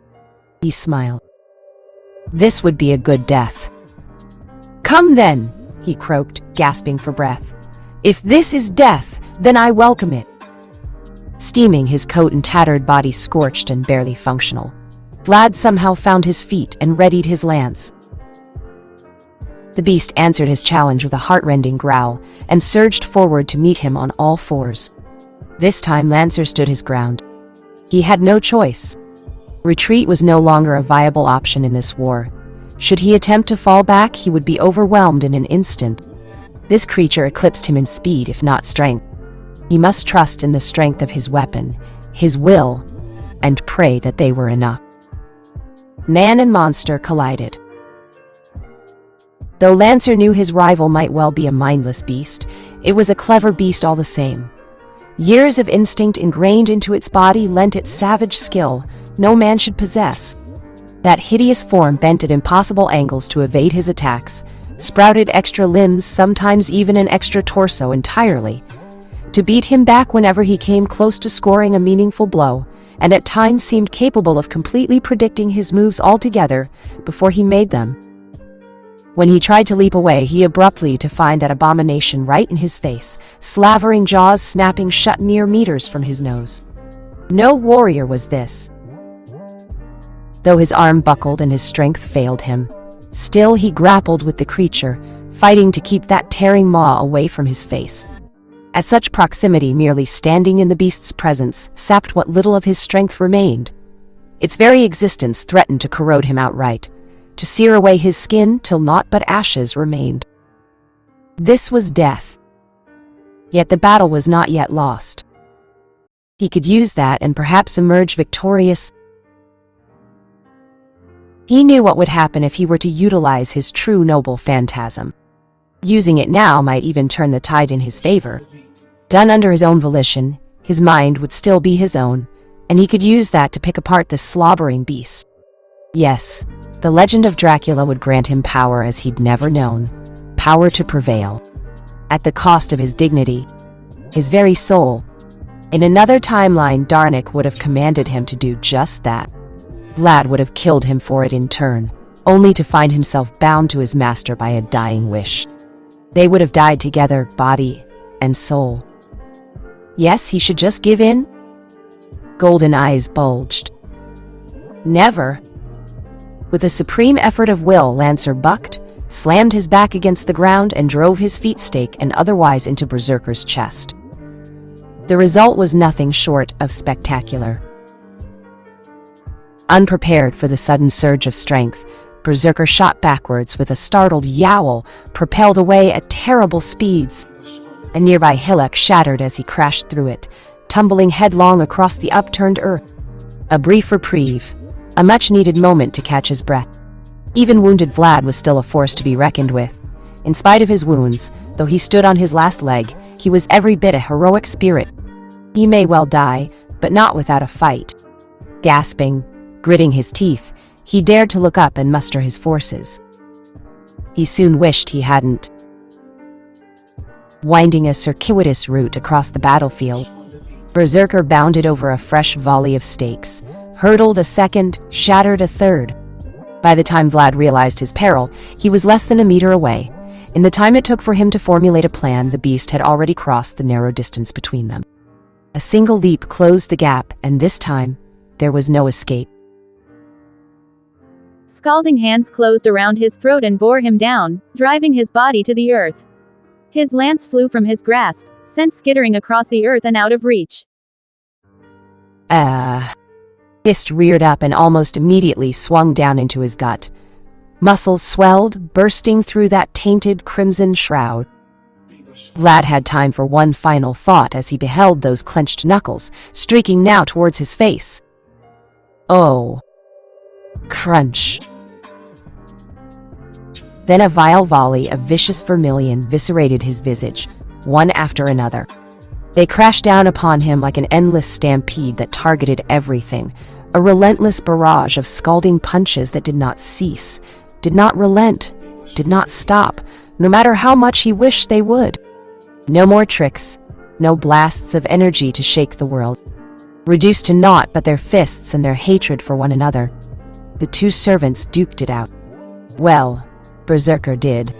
he smiled. This would be a good death. Come then, he croaked, gasping for breath. If this is death, then I welcome it. Steaming, his coat and tattered body scorched and barely functional, Vlad somehow found his feet and readied his lance. The beast answered his challenge with a heart-rending growl and surged forward to meet him on all fours. This time Lancer stood his ground. He had no choice. Retreat was no longer a viable option in this war. Should he attempt to fall back, he would be overwhelmed in an instant. This creature eclipsed him in speed, if not strength. He must trust in the strength of his weapon, his will, and pray that they were enough. Man and monster collided. Though Lancer knew his rival might well be a mindless beast, it was a clever beast all the same. Years of instinct ingrained into its body lent it savage skill no man should possess. That hideous form bent at impossible angles to evade his attacks, sprouted extra limbs, sometimes even an extra torso entirely, to beat him back whenever he came close to scoring a meaningful blow, and at times seemed capable of completely predicting his moves altogether before he made them. When he tried to leap away, he abruptly to find that abomination right in his face, slavering jaws snapping shut mere meters from his nose. No warrior was this. Though his arm buckled and his strength failed him, still he grappled with the creature, fighting to keep that tearing maw away from his face. At such proximity, merely standing in the beast's presence sapped what little of his strength remained. Its very existence threatened to corrode him outright, to sear away his skin till naught but ashes remained. This was death. Yet the battle was not yet lost. He could use that and perhaps emerge victorious. He knew what would happen if he were to utilize his true noble phantasm. Using it now might even turn the tide in his favor. Done under his own volition, his mind would still be his own, and he could use that to pick apart this slobbering beast. Yes, the legend of Dracula would grant him power as he'd never known, power to prevail, at the cost of his dignity, his very soul. In another timeline, Darnik would have commanded him to do just that. Vlad would have killed him for it in turn, only to find himself bound to his master by a dying wish. They would have died together, body and soul. Yes, he should just give in? Golden eyes bulged. Never. With a supreme effort of will, Lancer bucked, slammed his back against the ground, and drove his feet stake and otherwise into Berserker's chest. The result was nothing short of spectacular. Unprepared for the sudden surge of strength, Berserker shot backwards with a startled yowl, propelled away at terrible speeds. A nearby hillock shattered as he crashed through it, tumbling headlong across the upturned earth. A brief reprieve, a much-needed moment to catch his breath. Even wounded Vlad was still a force to be reckoned with. In spite of his wounds, though he stood on his last leg, he was every bit a heroic spirit. He may well die, but not without a fight. Gasping, gritting his teeth, he dared to look up and muster his forces. He soon wished he hadn't. Winding a circuitous route across the battlefield, Berserker bounded over a fresh volley of stakes, hurdled a second, shattered a third. By the time Vlad realized his peril, he was less than a meter away. In the time it took for him to formulate a plan, the beast had already crossed the narrow distance between them. A single leap closed the gap, and this time, there was no escape. Scalding hands closed around his throat and bore him down, driving his body to the earth. His lance flew from his grasp, sent skittering across the earth and out of reach. Fist reared up and almost immediately swung down into his gut. Muscles swelled, bursting through that tainted crimson shroud. Vlad had time for one final thought as he beheld those clenched knuckles, streaking now towards his face. Oh. Crunch. Then a vile volley of vicious vermilion viscerated his visage, one after another. They crashed down upon him like an endless stampede that targeted everything, a relentless barrage of scalding punches that did not cease, did not relent, did not stop, no matter how much he wished they would. No more tricks, no blasts of energy to shake the world. Reduced to naught but their fists and their hatred for one another. The two servants duked it out. Well, Berserker did.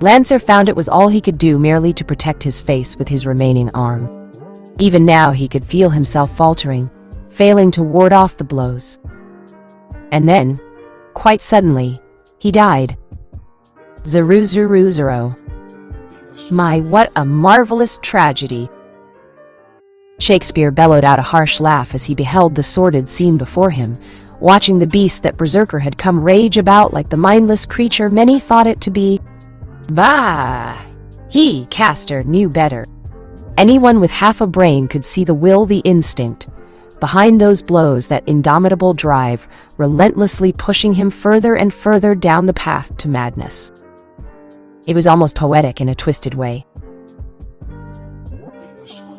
Lancer found it was all he could do merely to protect his face with his remaining arm. Even now he could feel himself faltering, failing to ward off the blows. And then, quite suddenly, he died. Zero. My, what a marvelous tragedy. Shakespeare bellowed out a harsh laugh as he beheld the sordid scene before him, watching the beast that Berserker had come rage about like the mindless creature many thought it to be. Bah! He, Castor, knew better. Anyone with half a brain could see the will, the instinct. Behind those blows, that indomitable drive, relentlessly pushing him further and further down the path to madness. It was almost poetic in a twisted way.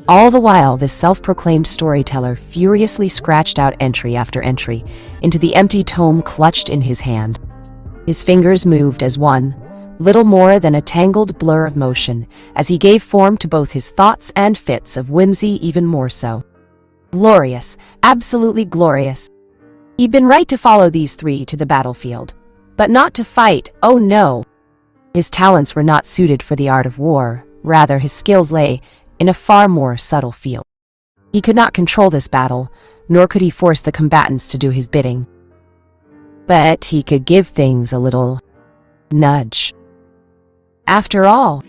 All the while, this self-proclaimed storyteller furiously scratched out entry after entry into the empty tome clutched in his hand. His fingers moved as one, little more than a tangled blur of motion, as he gave form to both his thoughts and fits of whimsy even more so. Glorious, absolutely glorious. He'd been right to follow these three to the battlefield. But not to fight, oh no. His talents were not suited for the art of war, rather his skills lay in a far more subtle field. He could not control this battle, nor could he force the combatants to do his bidding. But he could give things a little nudge. After all,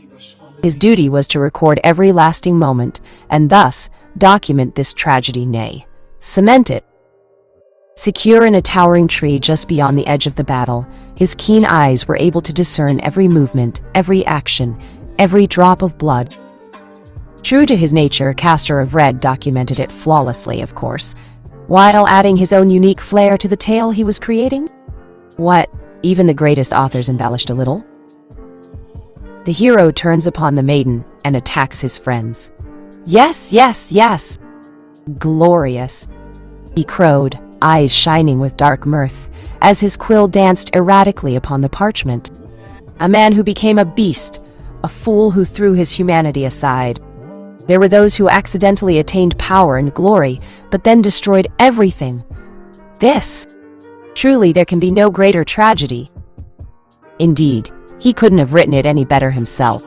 His duty was to record every lasting moment, and thus document this tragedy, nay, cement it. Secure in a towering tree just beyond the edge of the battle, his keen eyes were able to discern every movement, every action, every drop of blood. True to his nature, Caster of Red documented it flawlessly, of course, while adding his own unique flair to the tale he was creating. What, even the greatest authors embellished a little? The hero turns upon the maiden and attacks his friends. Yes, yes, yes! Glorious! He crowed, eyes shining with dark mirth, as his quill danced erratically upon the parchment. A man who became a beast, a fool who threw his humanity aside. There were those who accidentally attained power and glory, but then destroyed everything. This! Truly, there can be no greater tragedy. Indeed, he couldn't have written it any better himself.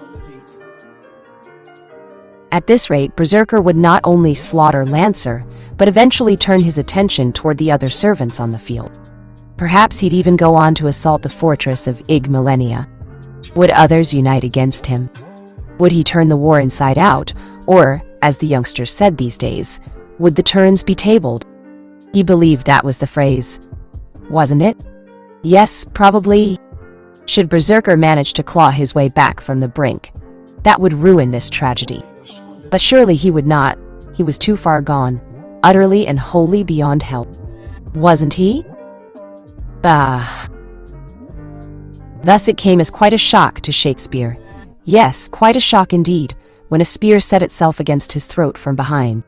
At this rate, Berserker would not only slaughter Lancer, but eventually turn his attention toward the other servants on the field. Perhaps he'd even go on to assault the fortress of Ig Millennia. Would others unite against him? Would he turn the war inside out, or, as the youngsters said these days, would the turns be tabled? He believed that was the phrase. Wasn't it? Yes, probably. Should Berserker manage to claw his way back from the brink, that would ruin this tragedy. But surely he would not. He was too far gone, utterly and wholly beyond help. Wasn't he? Thus it came as quite a shock to Shakespeare. Yes, quite a shock indeed, when a spear set itself against his throat from behind.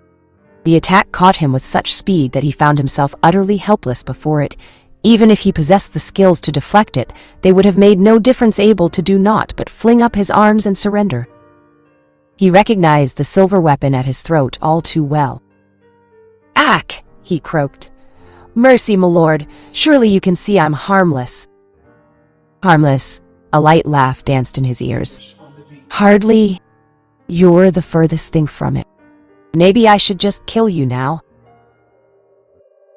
The attack caught him with such speed that he found himself utterly helpless before it. Even if he possessed the skills to deflect it, they would have made no difference, able to do naught but fling up his arms and surrender. He recognized the silver weapon at his throat all too well. "Ack!" he croaked. "Mercy, my lord, surely you can see I'm harmless." Harmless? A light laugh danced in his ears. "Hardly. You're the furthest thing from it. Maybe I should just kill you now."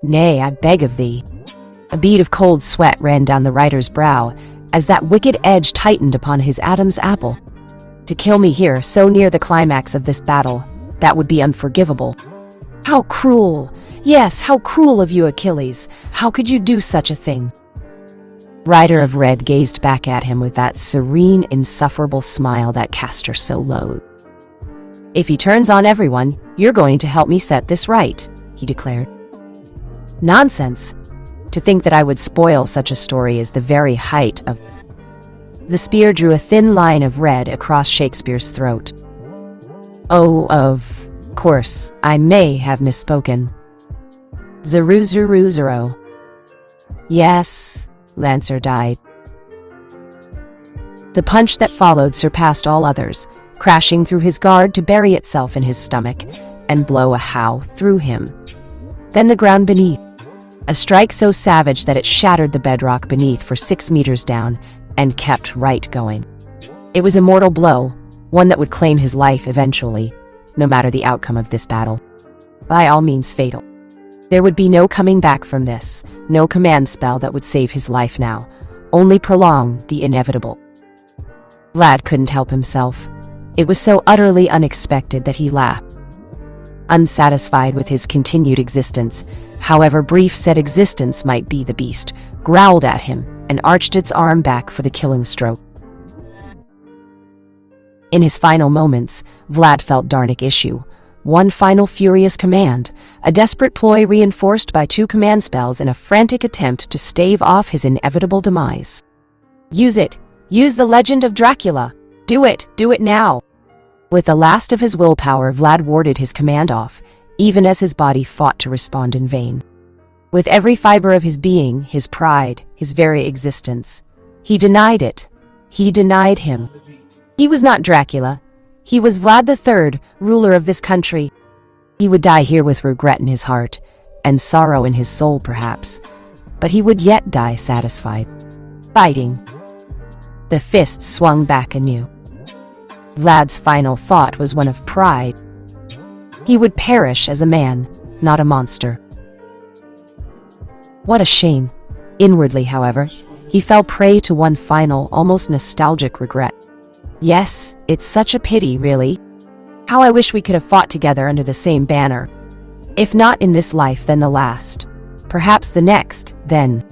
"Nay, I beg of thee." A bead of cold sweat ran down the writer's brow as that wicked edge tightened upon his Adam's apple. To kill me here, so near the climax of this battle, that would be unforgivable. How cruel! Yes, how cruel of you, Achilles! How could you do such a thing? Rider of Red gazed back at him with that serene, insufferable smile that Castor so loathed. "If he turns on everyone, you're going to help me set this right," he declared. "Nonsense! To think that I would spoil such a story is the very height of..." The spear drew a thin line of red across Shakespeare's throat. "Oh, of course, I may have misspoken. Zero. Yes, Lancer died." The punch that followed surpassed all others, crashing through his guard to bury itself in his stomach and blow a howl through him. Then the ground beneath. A strike so savage that it shattered the bedrock beneath for 6 meters down, and kept right going. It was a mortal blow, one that would claim his life eventually, no matter the outcome of this battle. By all means fatal. There would be no coming back from this, no command spell that would save his life now, only prolong the inevitable. Vlad couldn't help himself. It was so utterly unexpected that he laughed. Unsatisfied with his continued existence, however brief said existence might be, the beast growled at him and arched its arm back for the killing stroke. In his final moments, Vlad felt Darnic issue. One final furious command, a desperate ploy reinforced by 2 command spells in a frantic attempt to stave off his inevitable demise. Use it! Use the legend of Dracula! Do it! Do it now! With the last of his willpower, Vlad warded his command off, even as his body fought to respond in vain. With every fiber of his being, his pride, his very existence, he denied it. He denied him. He was not Dracula. He was Vlad III, ruler of this country. He would die here with regret in his heart, and sorrow in his soul perhaps, but he would yet die satisfied. Fighting. The fists swung back anew. Vlad's final thought was one of pride. He would perish as a man, not a monster. What a shame. Inwardly, however, he fell prey to one final, almost nostalgic regret. Yes, it's such a pity, really. How I wish we could have fought together under the same banner. If not in this life, then the last. Perhaps the next, then.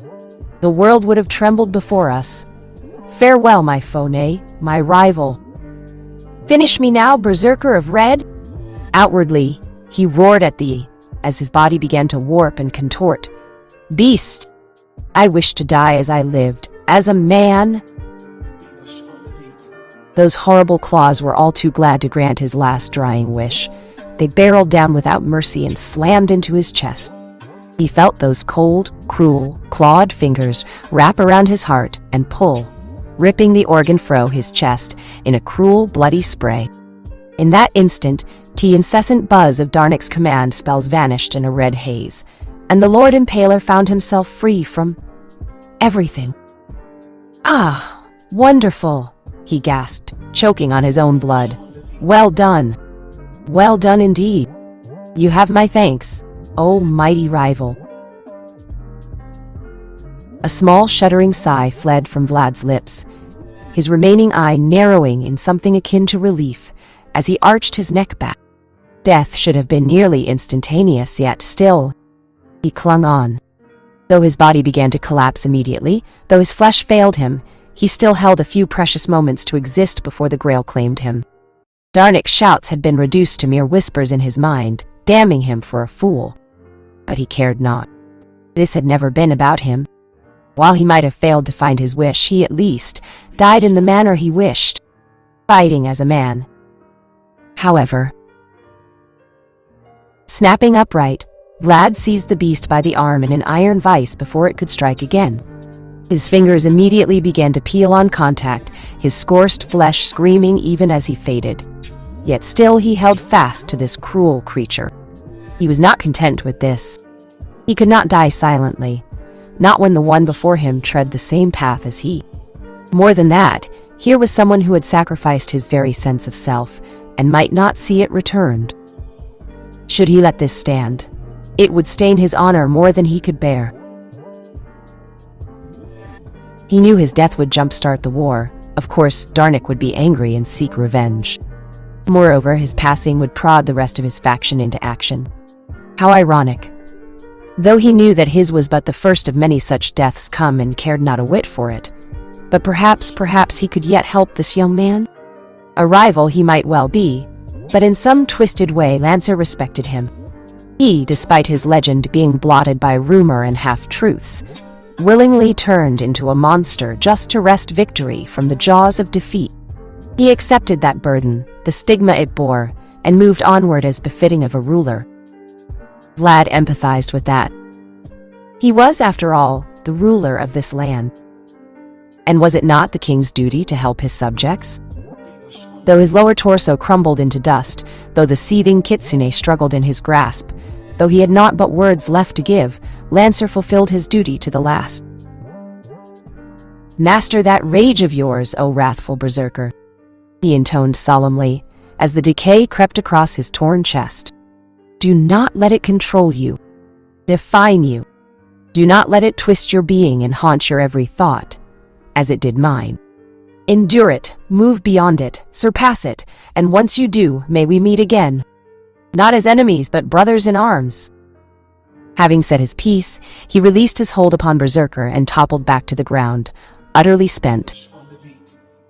The world would have trembled before us. Farewell, my foe, nay, my rival. Finish me now, Berserker of Red! Outwardly, he roared at thee, as his body began to warp and contort. Beast! I wish to die as I lived, as a man. Those horrible claws were all too glad to grant his last dying wish. They barreled down without mercy and slammed into his chest. He felt those cold, cruel, clawed fingers wrap around his heart and pull, ripping the organ fro his chest in a cruel, bloody spray. In that instant, the incessant buzz of Darnik's command spells vanished in a red haze, and the Lord Impaler found himself free from everything. Ah, wonderful, he gasped, choking on his own blood. Well done. Well done indeed. You have my thanks, O mighty rival. A small shuddering sigh fled from Vlad's lips, his remaining eye narrowing in something akin to relief as he arched his neck back. Death should have been nearly instantaneous, yet still, he clung on. Though his body began to collapse immediately, though his flesh failed him, he still held a few precious moments to exist before the Grail claimed him. Darnik's shouts had been reduced to mere whispers in his mind, damning him for a fool. But he cared not. This had never been about him. While he might have failed to find his wish, he at least died in the manner he wished, fighting as a man. However, snapping upright, Vlad seized the beast by the arm in an iron vise before it could strike again. His fingers immediately began to peel on contact, his scorched flesh screaming even as he faded. Yet still he held fast to this cruel creature. He was not content with this. He could not die silently, not when the one before him tread the same path as he. More than that, here was someone who had sacrificed his very sense of self, and might not see it returned. Should he let this stand, it would stain his honor more than he could bear. He knew his death would jumpstart the war. Of course, Darnik would be angry and seek revenge. Moreover, his passing would prod the rest of his faction into action. How ironic. Though he knew that his was but the first of many such deaths come and cared not a whit for it. But perhaps he could yet help this young man? A rival he might well be, but in some twisted way Lancer respected him. He, despite his legend being blotted by rumor and half-truths, willingly turned into a monster just to wrest victory from the jaws of defeat. He accepted that burden, the stigma it bore, and moved onward as befitting of a ruler. Vlad empathized with that. He was, after all, the ruler of this land. And was it not the king's duty to help his subjects? Though his lower torso crumbled into dust, though the seething kitsune struggled in his grasp, though he had naught but words left to give, Lancer fulfilled his duty to the last. Master that rage of yours, O wrathful berserker, he intoned solemnly, as the decay crept across his torn chest. Do not let it control you, define you. Do not let it twist your being and haunt your every thought, as it did mine. Endure it, move beyond it, surpass it, and once you do, may we meet again. Not as enemies, but brothers in arms. Having said his piece, he released his hold upon Berserker and toppled back to the ground, utterly spent.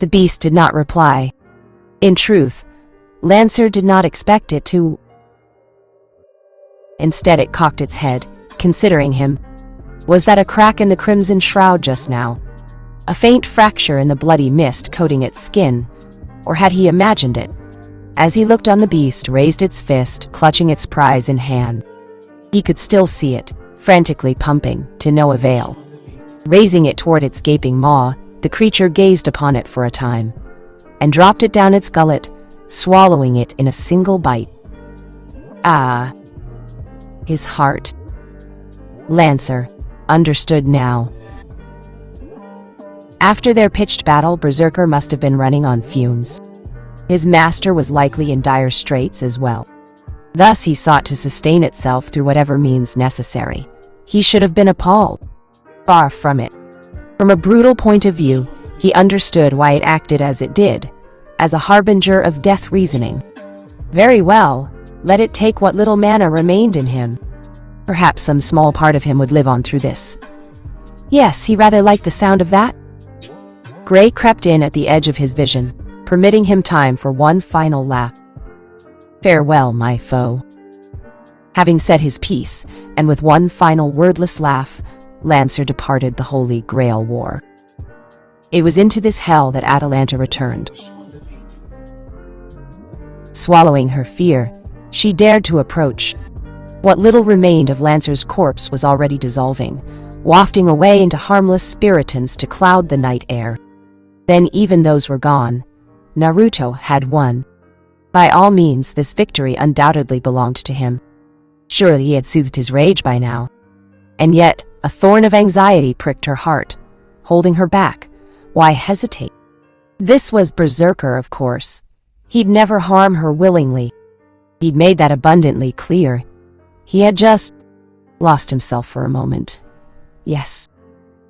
The beast did not reply. In truth, Lancer did not expect it to. Instead, it cocked its head, considering him. Was that a crack in the crimson shroud just now? A faint fracture in the bloody mist coating its skin? Or had he imagined it? As he looked on, the beast raised its fist, clutching its prize in hand. He could still see it, frantically pumping, to no avail. Raising it toward its gaping maw, the creature gazed upon it for a time, and dropped it down its gullet, swallowing it in a single bite. Ah! His heart. Lancer understood now. After their pitched battle, Berserker must have been running on fumes. His master was likely in dire straits as well. Thus he sought to sustain itself through whatever means necessary. He should have been appalled. Far from it. From a brutal point of view, he understood why it acted as it did, as a harbinger of death reasoning. Very well, let it take what little mana remained in him. Perhaps some small part of him would live on through this. Yes, he rather liked the sound of that. Gray crept in at the edge of his vision, permitting him time for one final laugh. Farewell, my foe. Having said his piece, and with one final wordless laugh, Lancer departed the Holy Grail War. It was into this hell that Atalanta returned. Swallowing her fear, she dared to approach. What little remained of Lancer's corpse was already dissolving, wafting away into harmless spiritants to cloud the night air. Then even those were gone. Naruto had won. By all means, this victory undoubtedly belonged to him. Surely he had soothed his rage by now. And yet, a thorn of anxiety pricked her heart, holding her back. Why hesitate? This was Berserker, of course. He'd never harm her willingly. He'd made that abundantly clear. He had just lost himself for a moment. Yes,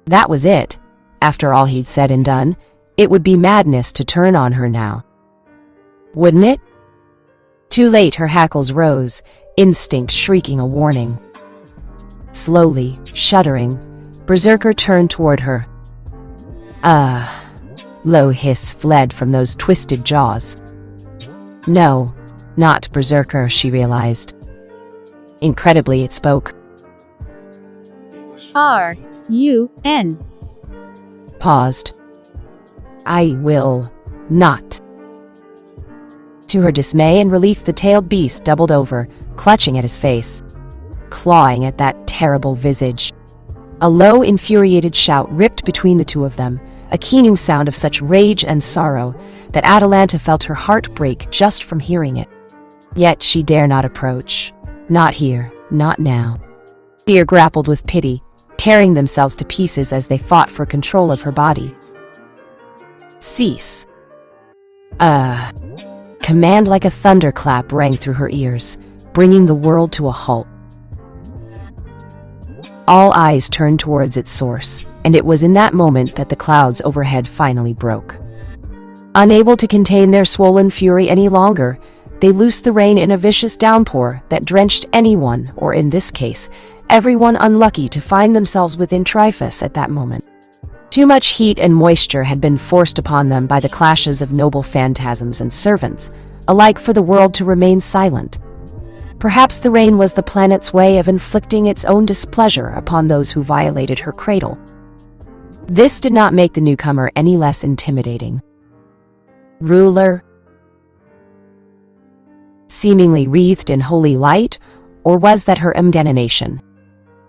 that was it. After all he'd said and done, it would be madness to turn on her now. Wouldn't it? Too late, her hackles rose, instinct shrieking a warning. Slowly, shuddering, Berserker turned toward her. Low hiss fled from those twisted jaws. No, not Berserker, she realized. Incredibly, it spoke. R-U-N. Paused. I will not. To her dismay and relief, the tailed beast doubled over, clutching at his face, clawing at that terrible visage. A low, infuriated shout ripped between the two of them, a keening sound of such rage and sorrow that Atalanta felt her heart break just from hearing it. Yet she dare not approach. Not here, not now. Fear grappled with pity, tearing themselves to pieces as they fought for control of her body. Cease. Command like a thunderclap rang through her ears, bringing the world to a halt. All eyes turned towards its source, and it was in that moment that the clouds overhead finally broke. Unable to contain their swollen fury any longer, they loosed the rain in a vicious downpour that drenched anyone, or in this case, everyone unlucky to find themselves within Trifus at that moment. Too much heat and moisture had been forced upon them by the clashes of noble phantasms and servants, alike for the world to remain silent. Perhaps the rain was the planet's way of inflicting its own displeasure upon those who violated her cradle. This did not make the newcomer any less intimidating. Ruler? Seemingly wreathed in holy light, or was that her imagination?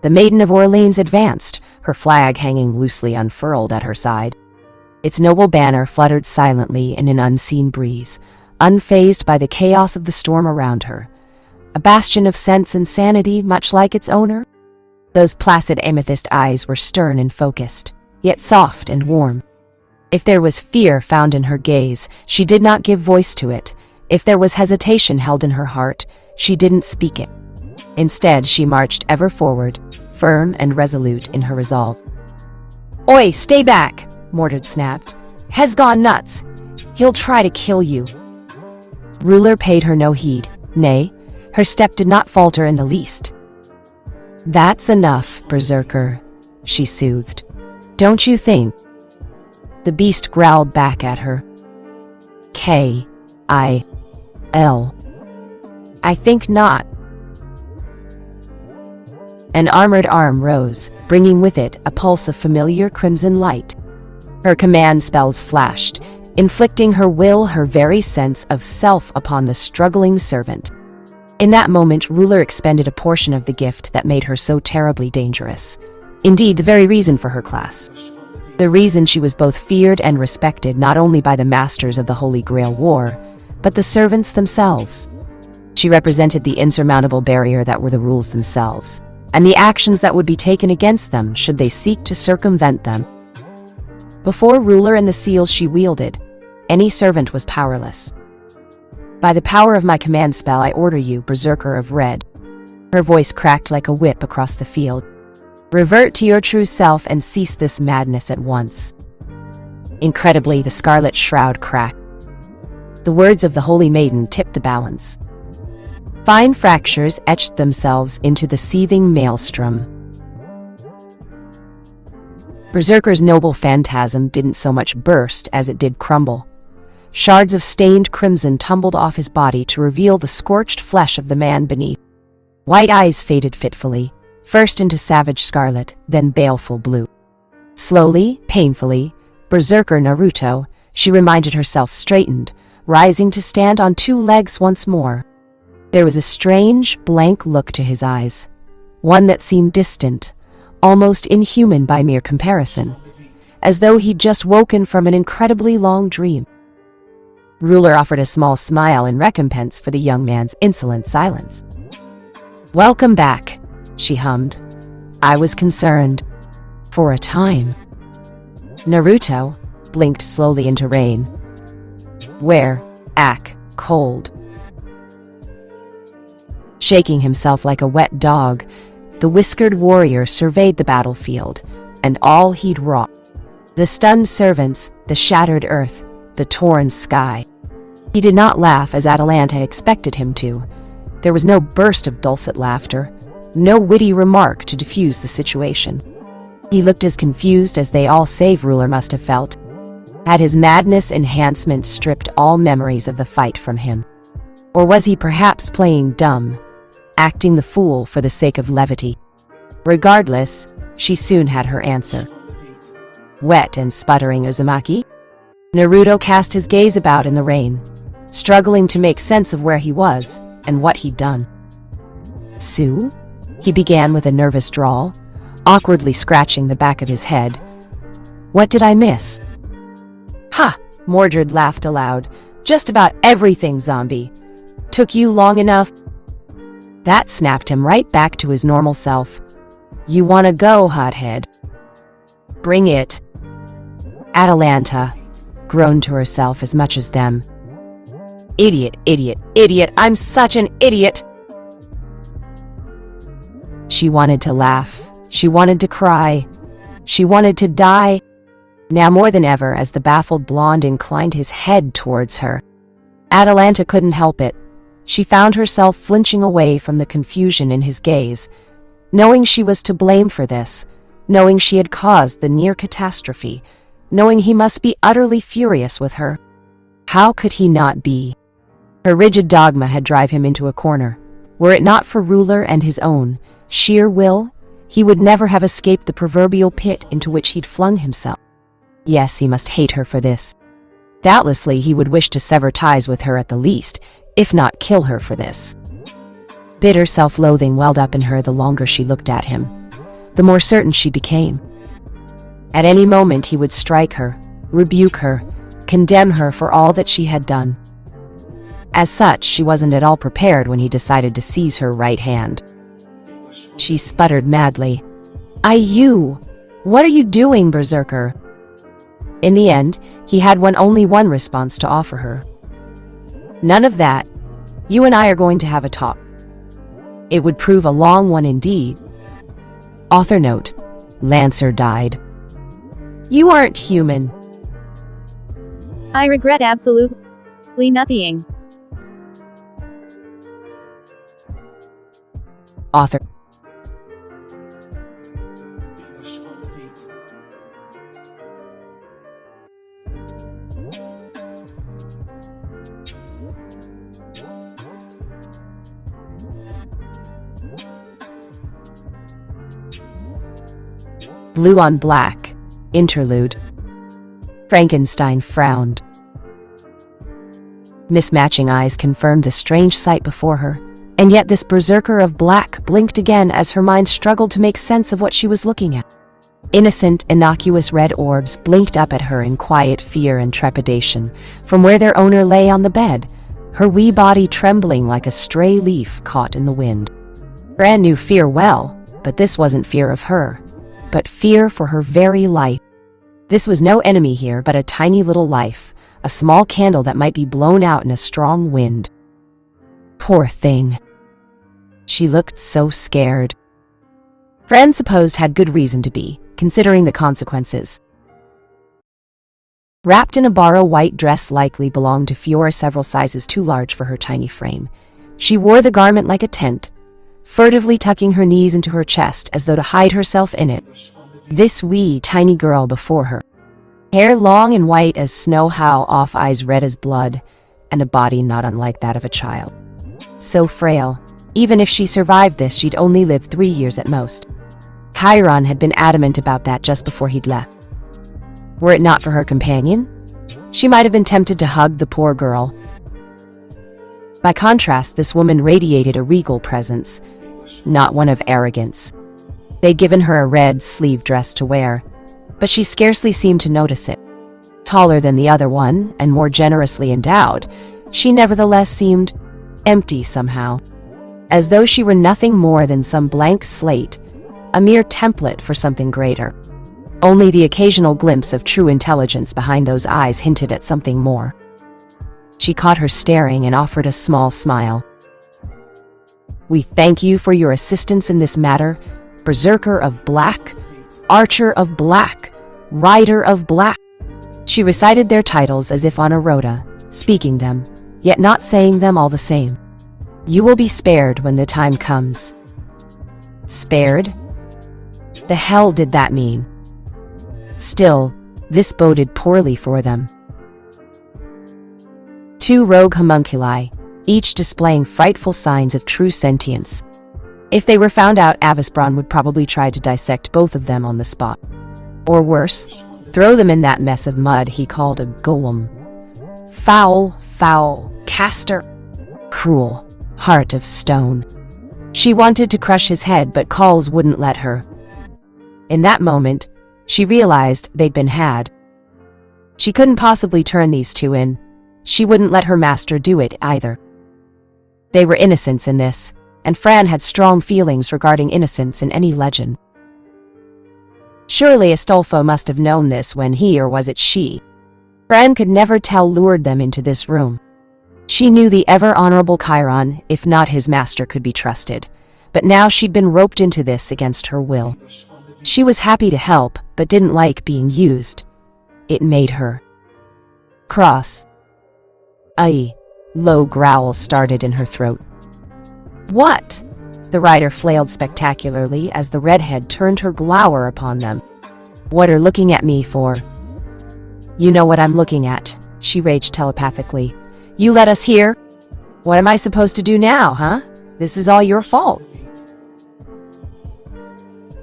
The Maiden of Orleans advanced, her flag hanging loosely unfurled at her side. Its noble banner fluttered silently in an unseen breeze, unfazed by the chaos of the storm around her. A bastion of sense and sanity, much like its owner. Those placid amethyst eyes were stern and focused, yet soft and warm. If there was fear found in her gaze, she did not give voice to it. If there was hesitation held in her heart, she didn't speak it. Instead, she marched ever forward, firm and resolute in her resolve. "Oi, stay back!" Mordred snapped. "Has gone nuts. He'll try to kill you." Ruler paid her no heed. Nay, her step did not falter in the least. "That's enough, Berserker," she soothed. "Don't you think?" The beast growled back at her. K-I-L. "I think not." An armored arm rose, bringing with it a pulse of familiar crimson light. Her command spells flashed, inflicting her will, her very sense of self upon the struggling servant. In that moment, Ruler expended a portion of the gift that made her so terribly dangerous. Indeed, the very reason for her class. The reason she was both feared and respected not only by the masters of the Holy Grail War, but the servants themselves. She represented the insurmountable barrier that were the rules themselves, and the actions that would be taken against them should they seek to circumvent them. Before Ruler and the seals she wielded, any servant was powerless. "By the power of my command spell, I order you, Berserker of Red." Her voice cracked like a whip across the field. "Revert to your true self and cease this madness at once." Incredibly, the scarlet shroud cracked. The words of the Holy Maiden tipped the balance. Fine fractures etched themselves into the seething maelstrom. Berserker's noble phantasm didn't so much burst as it did crumble. Shards of stained crimson tumbled off his body to reveal the scorched flesh of the man beneath. White eyes faded fitfully, first into savage scarlet, then baleful blue. Slowly, painfully, Berserker Naruto, she reminded herself, straightened, rising to stand on two legs once more. There was a strange, blank look to his eyes, one that seemed distant, almost inhuman by mere comparison, as though he'd just woken from an incredibly long dream. Ruler offered a small smile in recompense for the young man's insolent silence. "Welcome back," she hummed. "I was concerned. For a time." Naruto blinked slowly into rain. "Where? Ack, cold." Shaking himself like a wet dog, the whiskered warrior surveyed the battlefield and all he'd wrought. The stunned servants, the shattered earth, the torn sky. He did not laugh as Atalanta expected him to. There was no burst of dulcet laughter, no witty remark to diffuse the situation. He looked as confused as they all save Ruler must have felt. Had his madness enhancement stripped all memories of the fight from him? Or was he perhaps playing dumb, acting the fool for the sake of levity? Regardless, she soon had her answer. Wet and sputtering Uzumaki? Naruto cast his gaze about in the rain, struggling to make sense of where he was and what he'd done. "Sue?" he began with a nervous drawl, awkwardly scratching the back of his head. "What did I miss?" "Ha!" Mordred laughed aloud. "Just about everything, zombie. Took you long enough?" That snapped him right back to his normal self. "You wanna go, hothead?" "Bring it." Atalanta groaned to herself as much as them. "Idiot, idiot, idiot, I'm such an idiot!" She wanted to laugh. She wanted to cry. She wanted to die. Now more than ever, as the baffled blonde inclined his head towards her, Atalanta couldn't help it. She found herself flinching away from the confusion in his gaze, knowing she was to blame for this, knowing she had caused the near catastrophe, knowing he must be utterly furious with her. How could he not be? Her rigid dogma had driven him into a corner. Were it not for Ruler and his own sheer will, he would never have escaped the proverbial pit into which he'd flung himself. Yes, he must hate her for this. Doubtlessly, he would wish to sever ties with her at the least, if not kill her for this. Bitter self-loathing welled up in her the longer she looked at him, the more certain she became. At any moment he would strike her, rebuke her, condemn her for all that she had done. As such, she wasn't at all prepared when he decided to seize her right hand. She sputtered madly. "You! What are you doing, Berserker?" In the end, he had only one response to offer her. "None of that. You and I are going to have a talk. It would prove a long one indeed." Author note: Lancer died. "You aren't human." I regret absolutely nothing. Author. Blue on Black. Interlude. Frankenstein frowned. Mismatching eyes confirmed the strange sight before her, and yet this berserker of black blinked again as her mind struggled to make sense of what she was looking at. Innocent, innocuous red orbs blinked up at her in quiet fear and trepidation from where their owner lay on the bed, her wee body trembling like a stray leaf caught in the wind. Bran knew fear well, but this wasn't fear of her, but fear for her very life. This was no enemy here, but a tiny little life, a small candle that might be blown out in a strong wind. Poor thing. She looked so scared. Fran supposed had good reason to be, considering the consequences. Wrapped in a borrow white dress likely belonged to Fiora, several sizes too large for her tiny frame. She wore the garment like a tent, furtively tucking her knees into her chest as though to hide herself in it. This wee, tiny girl before her. Hair long and white as snow, off eyes red as blood, and a body not unlike that of a child. So frail. Even if she survived this, she'd only live 3 years at most. Chiron had been adamant about that just before he'd left. Were it not for her companion, she might have been tempted to hug the poor girl. By contrast, this woman radiated a regal presence, not one of arrogance. They'd given her a red sleeve dress to wear, but she scarcely seemed to notice it. Taller than the other one, and more generously endowed, she nevertheless seemed empty somehow, as though she were nothing more than some blank slate, a mere template for something greater. Only the occasional glimpse of true intelligence behind those eyes hinted at something more. She caught her staring and offered a small smile. "We thank you for your assistance in this matter, Berserker of Black, Archer of Black, Rider of Black." She recited their titles as if on a rota, speaking them, yet not saying them all the same. "You will be spared when the time comes." Spared? The hell did that mean? Still, this boded poorly for them. 2 rogue homunculi, each displaying frightful signs of true sentience. If they were found out, Avisbron would probably try to dissect both of them on the spot. Or worse, throw them in that mess of mud he called a golem. Foul, caster, cruel, heart of stone. She wanted to crush his head, but Calls wouldn't let her. In that moment, she realized they'd been had. She couldn't possibly turn these two in. She wouldn't let her master do it either. They were innocents in this, and Fran had strong feelings regarding innocence in any legend. Surely Astolfo must have known this when he, or was it she? Fran could never tell, lured them into this room. She knew the ever-honorable Chiron, if not his master, could be trusted, but now she'd been roped into this against her will. She was happy to help, but didn't like being used. It made her cross. A low growl started in her throat. "What?" The rider flailed spectacularly as the redhead turned her glower upon them. "What are looking at me for?" "You know what I'm looking at," she raged telepathically. "You let us here? What am I supposed to do now, huh? This is all your fault."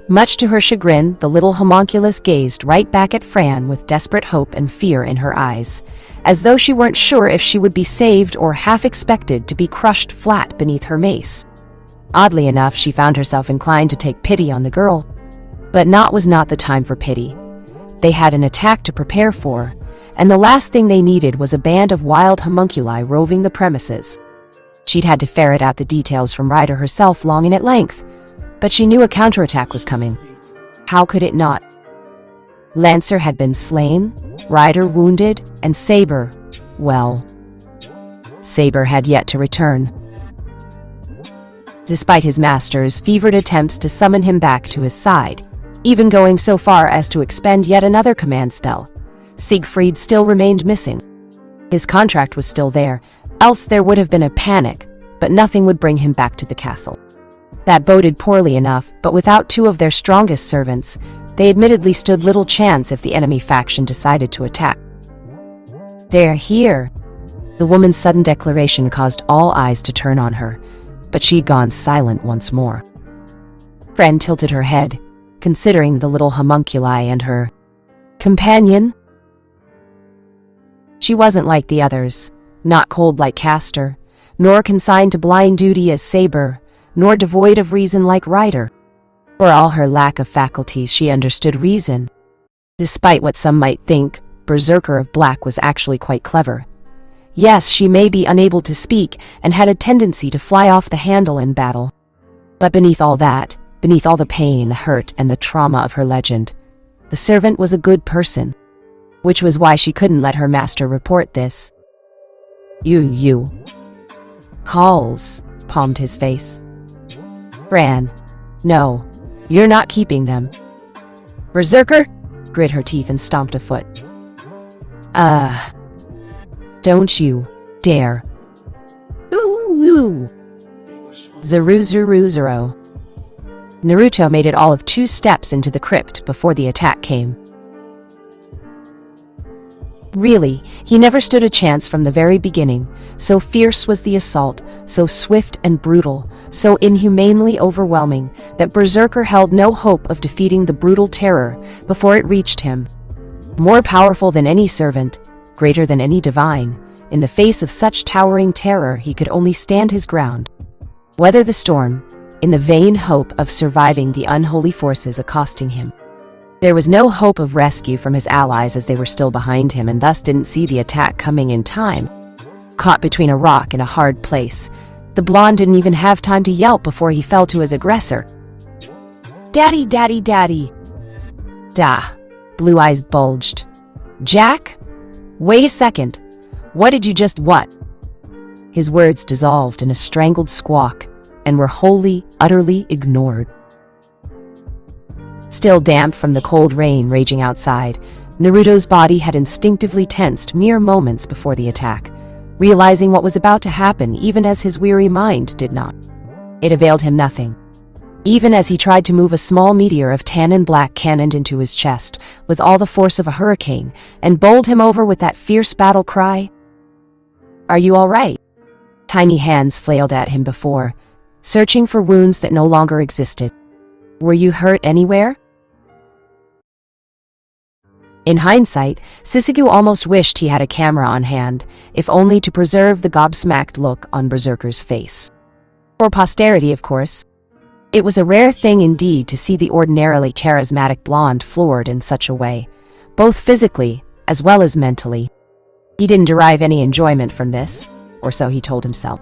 Much to her chagrin, the little homunculus gazed right back at Fran with desperate hope and fear in her eyes, as though she weren't sure if she would be saved or half expected to be crushed flat beneath her mace. Oddly enough, she found herself inclined to take pity on the girl. But was not the time for pity. They had an attack to prepare for, and the last thing they needed was a band of wild homunculi roving the premises. She'd had to ferret out the details from Ryder herself long and at length, but she knew a counterattack was coming. How could it not? Lancer had been slain, Ryder wounded, and Saber, well, Saber had yet to return. Despite his master's fevered attempts to summon him back to his side, even going so far as to expend yet another command spell, Siegfried still remained missing. His contract was still there, else there would have been a panic, but nothing would bring him back to the castle. That boded poorly enough, but without 2 of their strongest servants, they admittedly stood little chance if the enemy faction decided to attack. "They're here." The woman's sudden declaration caused all eyes to turn on her, but she'd gone silent once more. Fran tilted her head, considering the little homunculi and her companion. She wasn't like the others, not cold like Castor, nor consigned to blind duty as Saber, nor devoid of reason like Ryder. For all her lack of faculties, she understood reason. Despite what some might think, Berserker of Black was actually quite clever. Yes, she may be unable to speak and had a tendency to fly off the handle in battle. But beneath all that, beneath all the pain, the hurt, and the trauma of her legend, the servant was a good person. Which was why she couldn't let her master report this. You. Calls, palmed his face. Fran, no, you're not keeping them. Berserker, grit her teeth and stomped a foot. Don't you dare. Ooh. Zero. Naruto made it all of 2 steps into the crypt before the attack came. Really, he never stood a chance from the very beginning. So fierce was the assault, so swift and brutal, so inhumanely overwhelming, that Berserker held no hope of defeating the brutal terror before it reached him. More powerful than any servant, greater than any divine, in the face of such towering terror he could only stand his ground, weather the storm, in the vain hope of surviving the unholy forces accosting him. There was no hope of rescue from his allies as they were still behind him and thus didn't see the attack coming in time. Caught between a rock and a hard place, the blonde didn't even have time to yelp before he fell to his aggressor. Daddy. Blue eyes bulged. Jack? Wait a second. What did you just what? His words dissolved in a strangled squawk and were wholly, utterly ignored. Still damp from the cold rain raging outside, Naruto's body had instinctively tensed mere moments before the attack, realizing what was about to happen even as his weary mind did not. It availed him nothing. Even as he tried to move a small meteor of tannin black cannoned into his chest with all the force of a hurricane and bowled him over with that fierce battle cry. Are you all right? Tiny hands flailed at him before, searching for wounds that no longer existed. Were you hurt anywhere? In hindsight, Sisegu almost wished he had a camera on hand, if only to preserve the gobsmacked look on Berserker's face. For posterity, of course. It was a rare thing indeed to see the ordinarily charismatic blonde floored in such a way, both physically as well as mentally. He didn't derive any enjoyment from this, or so he told himself.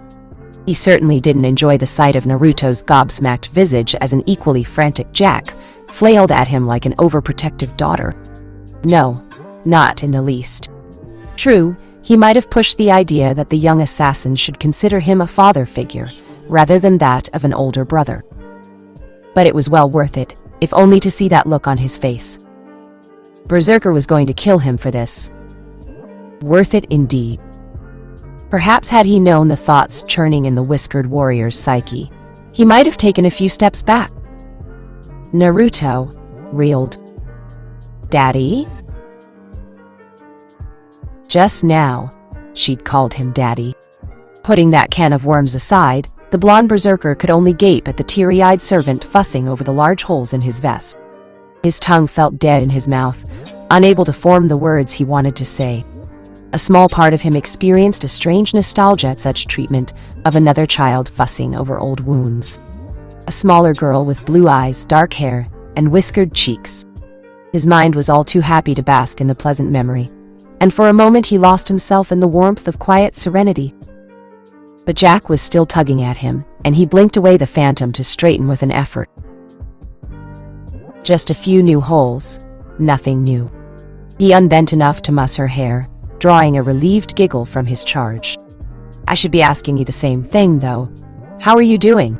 He certainly didn't enjoy the sight of Naruto's gobsmacked visage as an equally frantic Jack flailed at him like an overprotective daughter. No, not in the least. True, he might have pushed the idea that the young assassin should consider him a father figure, rather than that of an older brother. But it was well worth it, if only to see that look on his face. Berserker was going to kill him for this. Worth it indeed. Perhaps had he known the thoughts churning in the whiskered warrior's psyche, he might have taken a few steps back. Naruto reeled. Daddy? Just now, she'd called him Daddy. Putting that can of worms aside, the blonde berserker could only gape at the teary-eyed servant fussing over the large holes in his vest. His tongue felt dead in his mouth, unable to form the words he wanted to say. A small part of him experienced a strange nostalgia at such treatment of another child fussing over old wounds. A smaller girl with blue eyes, dark hair, and whiskered cheeks. His mind was all too happy to bask in the pleasant memory, and for a moment he lost himself in the warmth of quiet serenity. But Jack was still tugging at him, and he blinked away the phantom to straighten with an effort. Just a few new holes, nothing new. He unbent enough to muss her hair, drawing a relieved giggle from his charge. I should be asking you the same thing, though. How are you doing?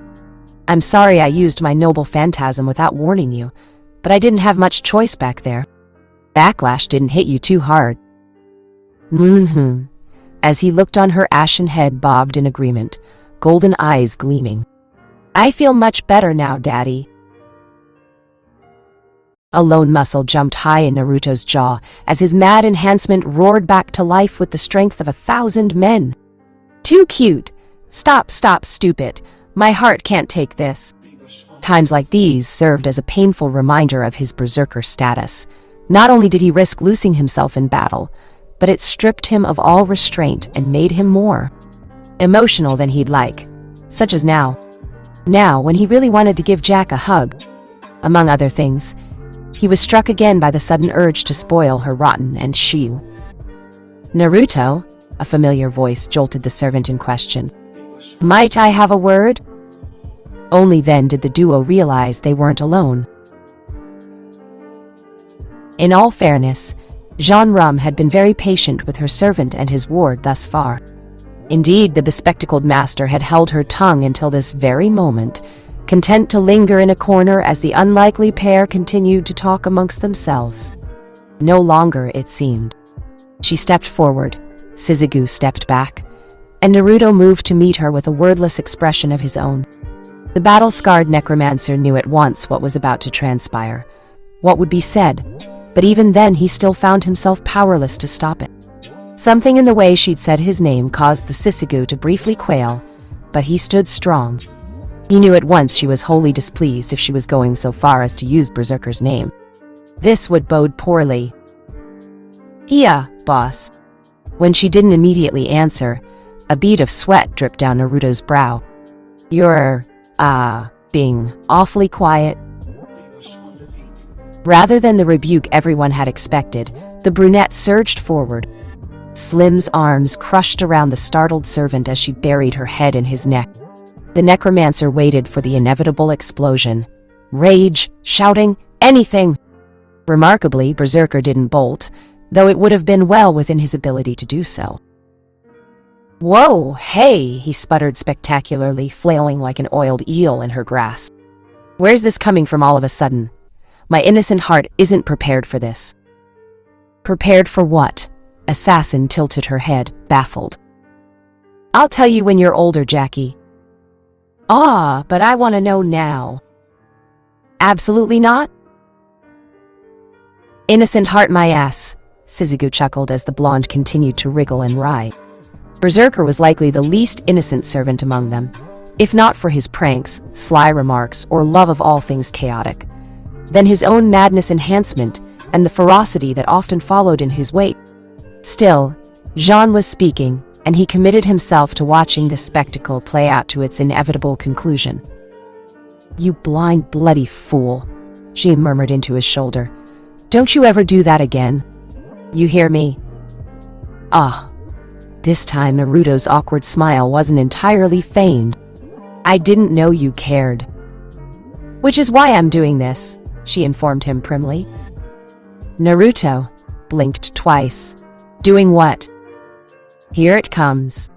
I'm sorry I used my noble phantasm without warning you, but I didn't have much choice back there. Backlash didn't hit you too hard. As he looked on her ashen head bobbed in agreement, golden eyes gleaming. I feel much better now, Daddy. A lone muscle jumped high in Naruto's jaw as his mad enhancement roared back to life with the strength of 1,000 men. Too cute. Stop, stupid. My heart can't take this. Times like these served as a painful reminder of his berserker status. Not only did he risk losing himself in battle, but it stripped him of all restraint and made him more emotional than he'd like, such as now. Now, when he really wanted to give Jack a hug. Among other things, he was struck again by the sudden urge to spoil her rotten and Shiu. Naruto, a familiar voice jolted the servant in question. Might I have a word? Only then did the duo realize they weren't alone. In all fairness, Jean Rum had been very patient with her servant and his ward thus far. Indeed, the bespectacled master had held her tongue until this very moment, content to linger in a corner as the unlikely pair continued to talk amongst themselves. No longer, it seemed. She stepped forward, Shizuku stepped back, and Naruto moved to meet her with a wordless expression of his own. The battle-scarred necromancer knew at once what was about to transpire, what would be said, but even then he still found himself powerless to stop it. Something in the way she'd said his name caused the Shizuku to briefly quail, but he stood strong. He knew at once she was wholly displeased if she was going so far as to use Berserker's name. This would bode poorly. "Yeah, boss." When she didn't immediately answer, a bead of sweat dripped down Naruto's brow. "You're, being awfully quiet." Rather than the rebuke everyone had expected, the brunette surged forward. Slim's arms crushed around the startled servant as she buried her head in his neck. The necromancer waited for the inevitable explosion. Rage, shouting, anything. Remarkably, Berserker didn't bolt, though it would have been well within his ability to do so. "Whoa, hey," he sputtered spectacularly, flailing like an oiled eel in her grasp. "Where's this coming from all of a sudden? My innocent heart isn't prepared for this." "Prepared for what?" Assassin tilted her head, baffled. "I'll tell you when you're older, Jackie." "Ah, but I want to know now." "Absolutely not." "Innocent heart my ass," Shizuku chuckled as the blonde continued to wriggle and writhe. Berserker was likely the least innocent servant among them, if not for his pranks, sly remarks, or love of all things chaotic, then his own madness enhancement and the ferocity that often followed in his wake. Still, Jean was speaking, and he committed himself to watching this spectacle play out to its inevitable conclusion. "You blind, bloody fool," she murmured into his shoulder. "Don't you ever do that again. You hear me?" Ah. This time Naruto's awkward smile wasn't entirely feigned. "I didn't know you cared." "Which is why I'm doing this," she informed him primly. Naruto blinked twice. "Doing what?" "Here it comes."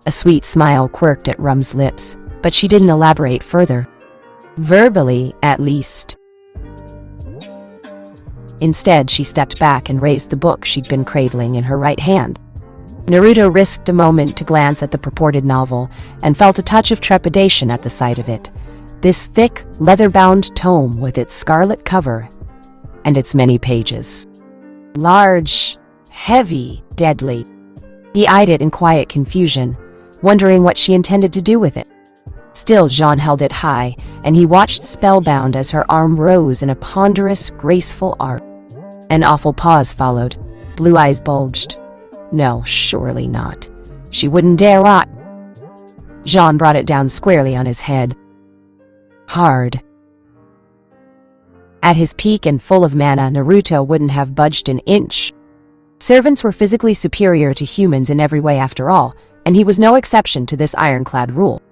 A sweet smile quirked at Rum's lips, but she didn't elaborate further. Verbally, at least. Instead, she stepped back and raised the book she'd been cradling in her right hand. Naruto risked a moment to glance at the purported novel and felt a touch of trepidation at the sight of it. This thick, leather-bound tome with its scarlet cover and its many pages. Large, heavy, deadly. He eyed it in quiet confusion, wondering what she intended to do with it. Still, Jean held it high, and he watched spellbound as her arm rose in a ponderous, graceful arc. An awful pause followed. Blue eyes bulged. No, surely not. She wouldn't dare lie. Jean brought it down squarely on his head. Hard. At his peak and full of mana, Naruto wouldn't have budged an inch. Servants were physically superior to humans in every way after all, and he was no exception to this ironclad rule.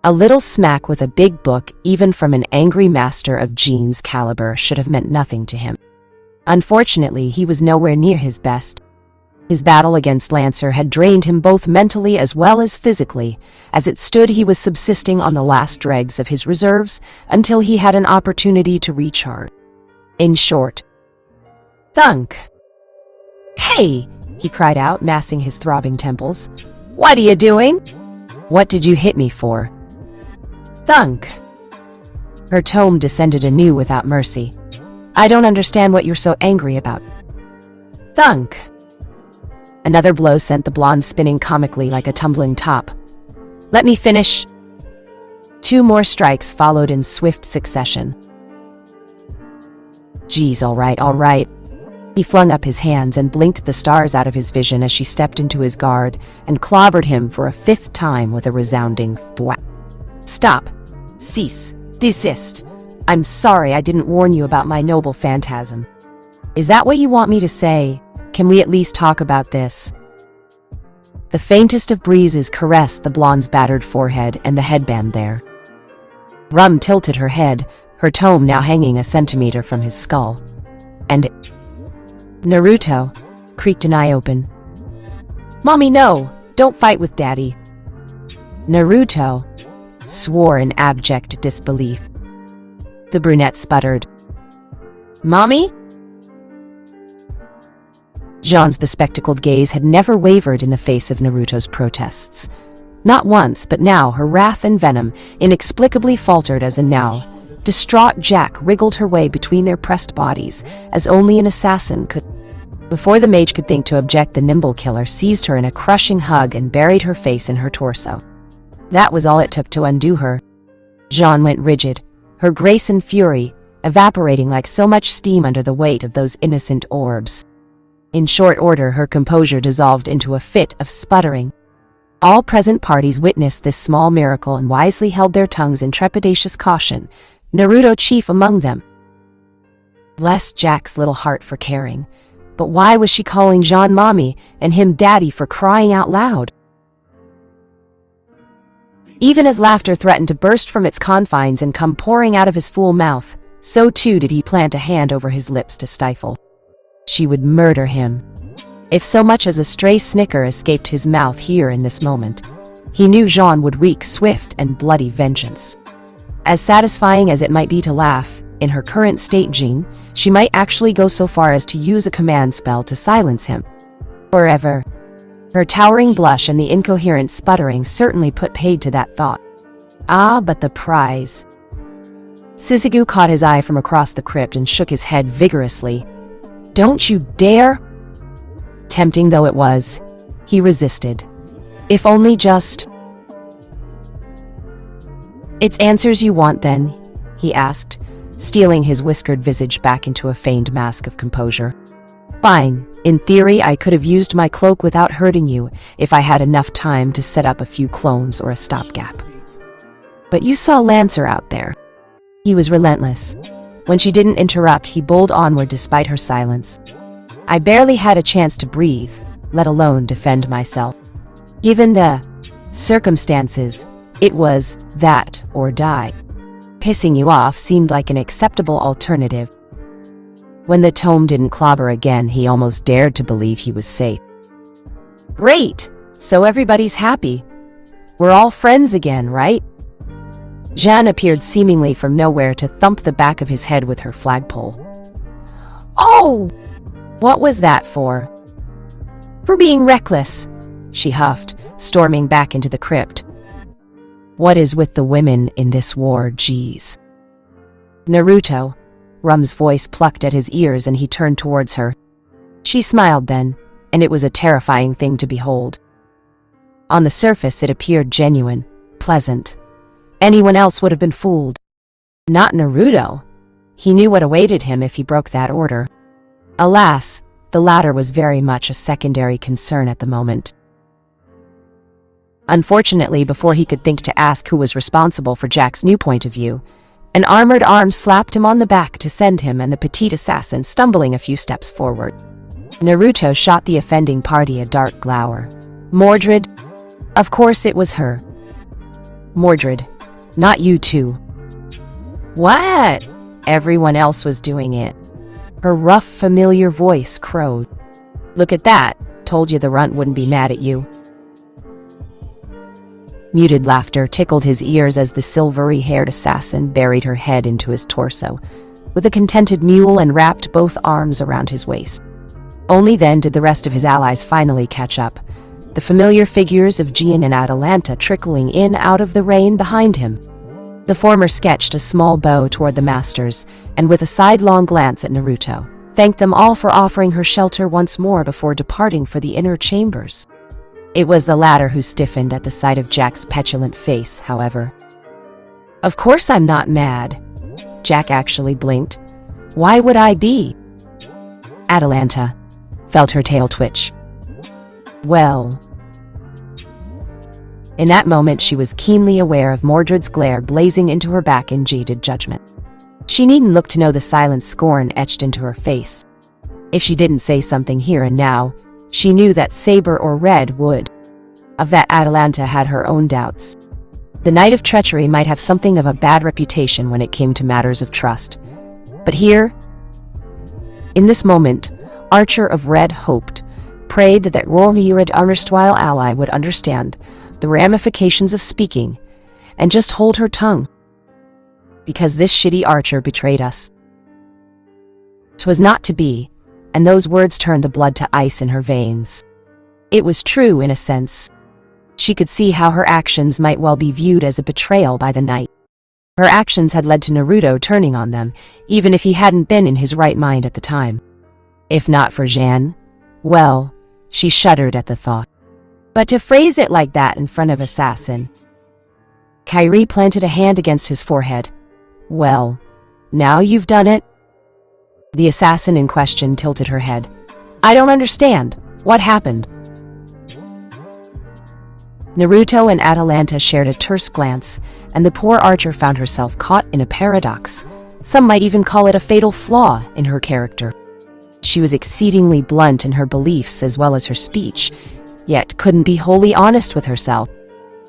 A little smack with a big book, even from an angry master of Jean's caliber, should have meant nothing to him. Unfortunately, he was nowhere near his best. His battle against Lancer had drained him both mentally as well as physically. As it stood, he was subsisting on the last dregs of his reserves until he had an opportunity to recharge. In short, thunk. "Hey!" he cried out, massing his throbbing temples. "What are you doing?" "What did you hit me for?" "Thunk." Her tone descended anew without mercy. "I don't understand what you're so angry about." "Thunk." Another blow sent the blonde spinning comically like a tumbling top. "Let me finish." Two more strikes followed in swift succession. "Geez, all right." He flung up his hands and blinked the stars out of his vision as she stepped into his guard and clobbered him for a fifth time with a resounding thwack. "Stop. Cease. Desist. I'm sorry I didn't warn you about my noble phantasm." "Is that what you want me to say? Can we at least talk about this?" The faintest of breezes caressed the blonde's battered forehead and the headband there. Rum tilted her head, her tome now hanging a centimeter from his skull. And Naruto creaked an eye open. "Mommy, no! Don't fight with Daddy!" Naruto swore in abject disbelief. The brunette sputtered. "Mommy?" Jean's bespectacled gaze had never wavered in the face of Naruto's protests. Not once, but now her wrath and venom inexplicably faltered as a now distraught Jack wriggled her way between their pressed bodies, as only an assassin could. Before the mage could think to object, the nimble killer seized her in a crushing hug and buried her face in her torso. That was all it took to undo her. Jean went rigid, her grace and fury evaporating like so much steam under the weight of those innocent orbs. In short order, her composure dissolved into a fit of sputtering. All present parties witnessed this small miracle and wisely held their tongues in trepidatious caution, Naruto chief among them. Bless Jack's little heart for caring. But why was she calling Jean mommy and him daddy for crying out loud? Even as laughter threatened to burst from its confines and come pouring out of his fool mouth, so too did he plant a hand over his lips to stifle. She would murder him. If so much as a stray snicker escaped his mouth here in this moment, he knew Jean would wreak swift and bloody vengeance. As satisfying as it might be to laugh, in her current state, Jean, she might actually go so far as to use a command spell to silence him. Forever. Her towering blush and the incoherent sputtering certainly put paid to that thought. Ah, but the prize. Suzugu caught his eye from across the crypt and shook his head vigorously. Don't you dare! Tempting though it was, he resisted. If only just... It's answers you want then, he asked, stealing his whiskered visage back into a feigned mask of composure. Fine, in theory I could have used my cloak without hurting you if I had enough time to set up a few clones or a stopgap. But you saw Lancer out there. He was relentless. When she didn't interrupt, he bowled onward despite her silence. I barely had a chance to breathe, let alone defend myself. Given the circumstances, it was that or die. Pissing you off seemed like an acceptable alternative. When the tome didn't clobber again, he almost dared to believe he was safe. Great! So everybody's happy. We're all friends again, right? Jeanne appeared seemingly from nowhere to thump the back of his head with her flagpole. Oh! What was that for? For being reckless, she huffed, storming back into the crypt. What is with the women in this war, geez? Naruto. Rum's voice plucked at his ears and he turned towards her. She smiled then, and it was a terrifying thing to behold. On the surface it appeared genuine, pleasant. Anyone else would have been fooled. Not Naruto. He knew what awaited him if he broke that order. Alas, the latter was very much a secondary concern at the moment. Unfortunately, before he could think to ask who was responsible for Jack's new point of view, an armored arm slapped him on the back to send him and the petite assassin stumbling a few steps forward. Naruto shot the offending party a dark glower. Mordred? Of course it was her. Mordred, not you too. What? Everyone else was doing it. Her rough, familiar voice crowed. Look at that. Told you the runt wouldn't be mad at you. Muted laughter tickled his ears as the silvery-haired assassin buried her head into his torso, with a contented mule and wrapped both arms around his waist. Only then did the rest of his allies finally catch up, the familiar figures of Gian and Atalanta trickling in out of the rain behind him. The former sketched a small bow toward the masters, and with a sidelong glance at Naruto, thanked them all for offering her shelter once more before departing for the inner chambers. It was the latter who stiffened at the sight of Jack's petulant face, however. Of course I'm not mad. Jack actually blinked. Why would I be? Atalanta felt her tail twitch. Well. In that moment, she was keenly aware of Mordred's glare blazing into her back in jaded judgment. She needn't look to know the silent scorn etched into her face. If she didn't say something here and now, she knew that Saber or Red would. Of that, Atalanta had her own doubts. The Knight of Treachery might have something of a bad reputation when it came to matters of trust. But here, in this moment, Archer of Red hoped, prayed that Romurid erstwhile ally would understand the ramifications of speaking, and just hold her tongue. Because this shitty Archer betrayed us. 'Twas not to be. and those words turned the blood to ice in her veins. It was true in a sense. She could see how her actions might well be viewed as a betrayal by the knight. Her actions had led to Naruto turning on them, even if he hadn't been in his right mind at the time. If not for Jeanne, well, she shuddered at the thought. But to phrase it like that in front of Assassin. Kairi planted a hand against his forehead. Well, now you've done it? The assassin in question tilted her head. I don't understand. What happened? Naruto and Atalanta shared a terse glance, and the poor archer found herself caught in a paradox. Some might even call it a fatal flaw in her character. She was exceedingly blunt in her beliefs as well as her speech, yet couldn't be wholly honest with herself.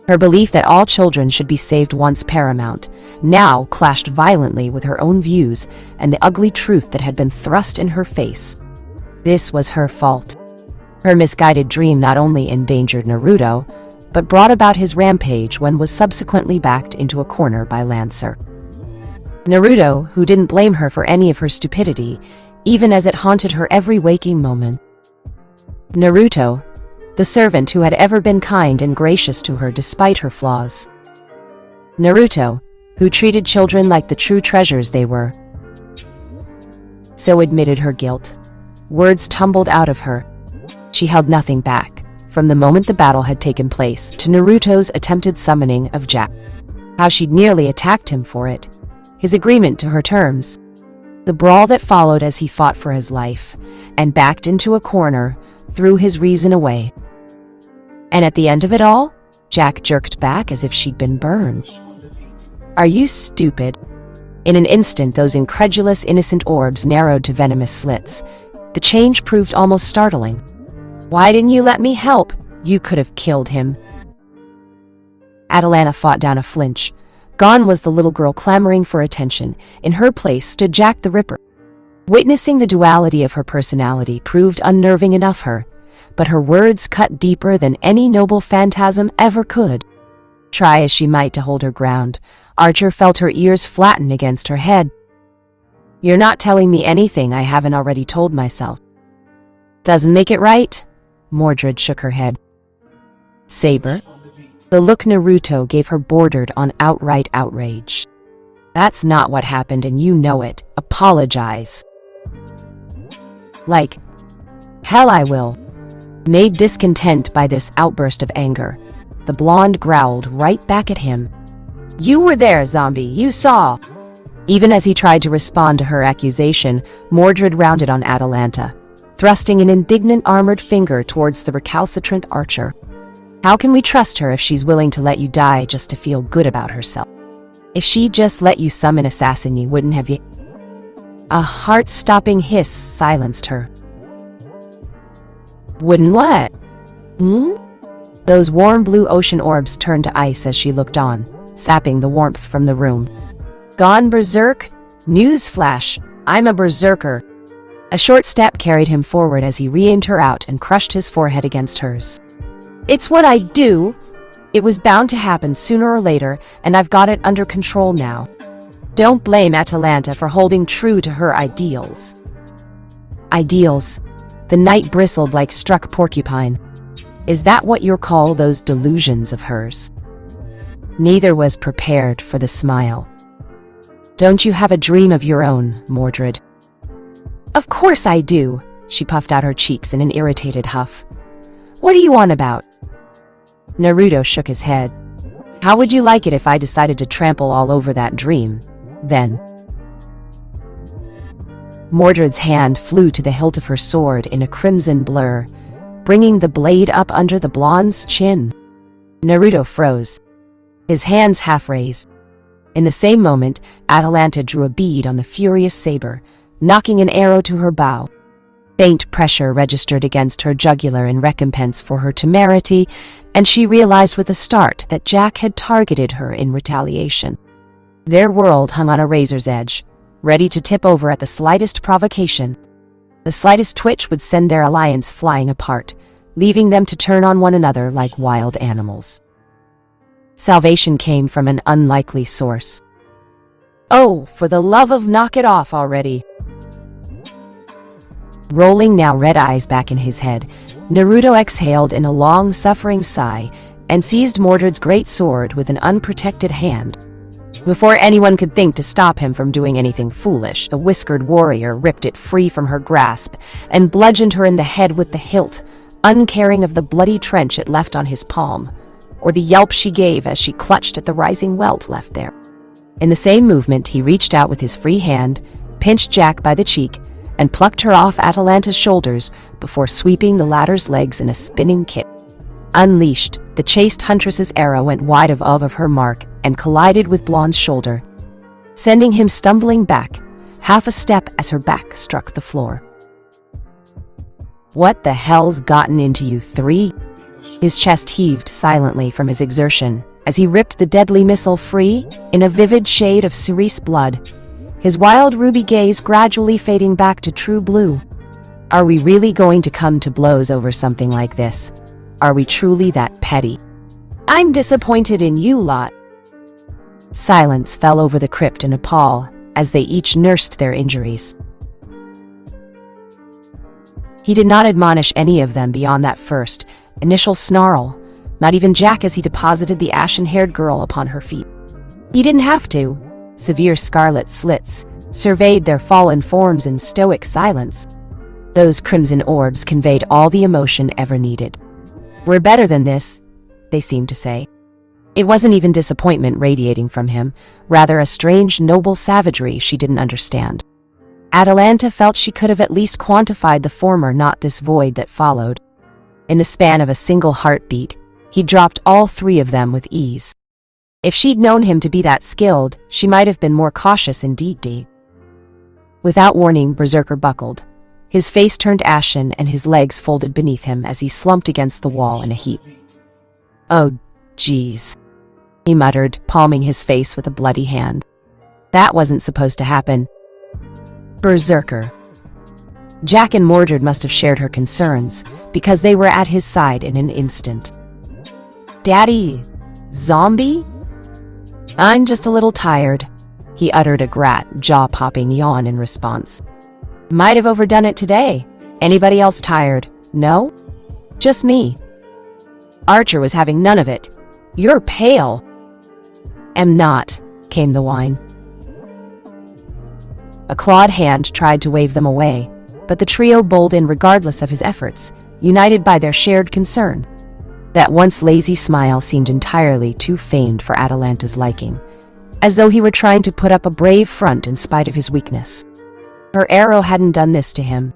Her belief that all children should be saved, once paramount, now clashed violently with her own views and the ugly truth that had been thrust in her face. This was her fault. Her misguided dream not only endangered Naruto, but brought about his rampage when was subsequently backed into a corner by Lancer. Naruto, who didn't blame her for any of her stupidity, even as it haunted her every waking moment. Naruto, the servant who had ever been kind and gracious to her despite her flaws. Naruto, who treated children like the true treasures they were. So admitted her guilt. Words tumbled out of her. She held nothing back, from the moment the battle had taken place to Naruto's attempted summoning of Jack. How she'd nearly attacked him for it. His agreement to her terms. The brawl that followed as he fought for his life, and backed into a corner, threw his reason away. And at the end of it all, Jack jerked back as if she'd been burned. Are you stupid? In an instant, those incredulous, innocent orbs narrowed to venomous slits. The change proved almost startling. Why didn't you let me help? You could have killed him. Atalanta fought down a flinch. Gone was the little girl clamoring for attention. In her place stood Jack the Ripper. Witnessing the duality of her personality proved unnerving enough her, but her words cut deeper than any noble phantasm ever could. Try as she might to hold her ground, Archer felt her ears flatten against her head. You're not telling me anything I haven't already told myself. Doesn't make it right? Mordred shook her head. Saber? The look Naruto gave her bordered on outright outrage. That's not what happened and you know it. Apologize. Like hell I will. Made discontent by this outburst of anger, the blonde growled right back at him. You were there, zombie, you saw. Even as he tried to respond to her accusation, Mordred rounded on Atalanta, thrusting an indignant armored finger towards the recalcitrant archer. How can we trust her if she's willing to let you die just to feel good about herself? If she'd just let you summon Assassin, you wouldn't have you. A heart-stopping hiss silenced her. Wouldn't what? Those warm blue ocean orbs turned to ice as she looked on, sapping the warmth from the room. Gone berserk? Newsflash, I'm a berserker. A short step carried him forward as he re-aimed her out and crushed his forehead against hers. It's what I do. It was bound to happen sooner or later, and I've got it under control now. Don't blame Atalanta for holding true to her ideals. Ideals? The knight bristled like struck porcupine. Is that what you call those delusions of hers? Neither was prepared for the smile. Don't you have a dream of your own, Mordred? Of course I do, she puffed out her cheeks in an irritated huff. What are you on about? Naruto shook his head. How would you like it if I decided to trample all over that dream, then? Mordred's hand flew to the hilt of her sword in a crimson blur, bringing the blade up under the blonde's chin. Naruto froze, his hands half raised. In the same moment, Atalanta drew a bead on the furious saber, knocking an arrow to her bow. Faint pressure registered against her jugular in recompense for her temerity, and she realized with a start that Jack had targeted her in retaliation. Their world hung on a razor's edge, ready to tip over at the slightest provocation. The slightest twitch would send their alliance flying apart, leaving them to turn on one another like wild animals. Salvation came from an unlikely source. Oh, for the love of knock it off already. Rolling now red eyes back in his head, Naruto exhaled in a long, suffering sigh and seized Mordred's great sword with an unprotected hand. Before anyone could think to stop him from doing anything foolish, the whiskered warrior ripped it free from her grasp and bludgeoned her in the head with the hilt, uncaring of the bloody trench it left on his palm, or the yelp she gave as she clutched at the rising welt left there. In the same movement, he reached out with his free hand, pinched Jack by the cheek, and plucked her off Atalanta's shoulders before sweeping the latter's legs in a spinning kick. Unleashed, the chaste huntress's arrow went wide of her mark and collided with Blonde's shoulder, sending him stumbling back, half a step as her back struck the floor. "What the hell's gotten into you three?" His chest heaved silently from his exertion as he ripped the deadly missile free in a vivid shade of cerise blood, his wild ruby gaze gradually fading back to true blue. "Are we really going to come to blows over something like this? Are we truly that petty? I'm disappointed in you lot." Silence fell over the crypt in a pall as they each nursed their injuries. He did not admonish any of them beyond that first, initial snarl, not even Jack as he deposited the ashen-haired girl upon her feet. He didn't have to. Severe scarlet slits surveyed their fallen forms in stoic silence. Those crimson orbs conveyed all the emotion ever needed. "We're better than this," they seemed to say. It wasn't even disappointment radiating from him, rather a strange, noble savagery she didn't understand. Atalanta felt she could have at least quantified the former, not this void that followed. In the span of a single heartbeat, he dropped all three of them with ease. If she'd known him to be that skilled, she might have been more cautious indeed. Without warning, Berserker buckled. His face turned ashen and his legs folded beneath him as he slumped against the wall in a heap. "Oh, geez," he muttered, palming his face with a bloody hand. "That wasn't supposed to happen." Berserker. Jack and Mordred must have shared her concerns, because they were at his side in an instant. "Daddy, zombie?" "I'm just a little tired," he uttered a jaw-popping yawn in response. "Might have overdone it today. Anybody else tired? No? Just me." Archer was having none of it. "You're pale." "Am not," came the whine. A clawed hand tried to wave them away, but the trio bowled in regardless of his efforts, united by their shared concern. That once lazy smile seemed entirely too feigned for Atalanta's liking, as though he were trying to put up a brave front in spite of his weakness. Her arrow hadn't done this to him.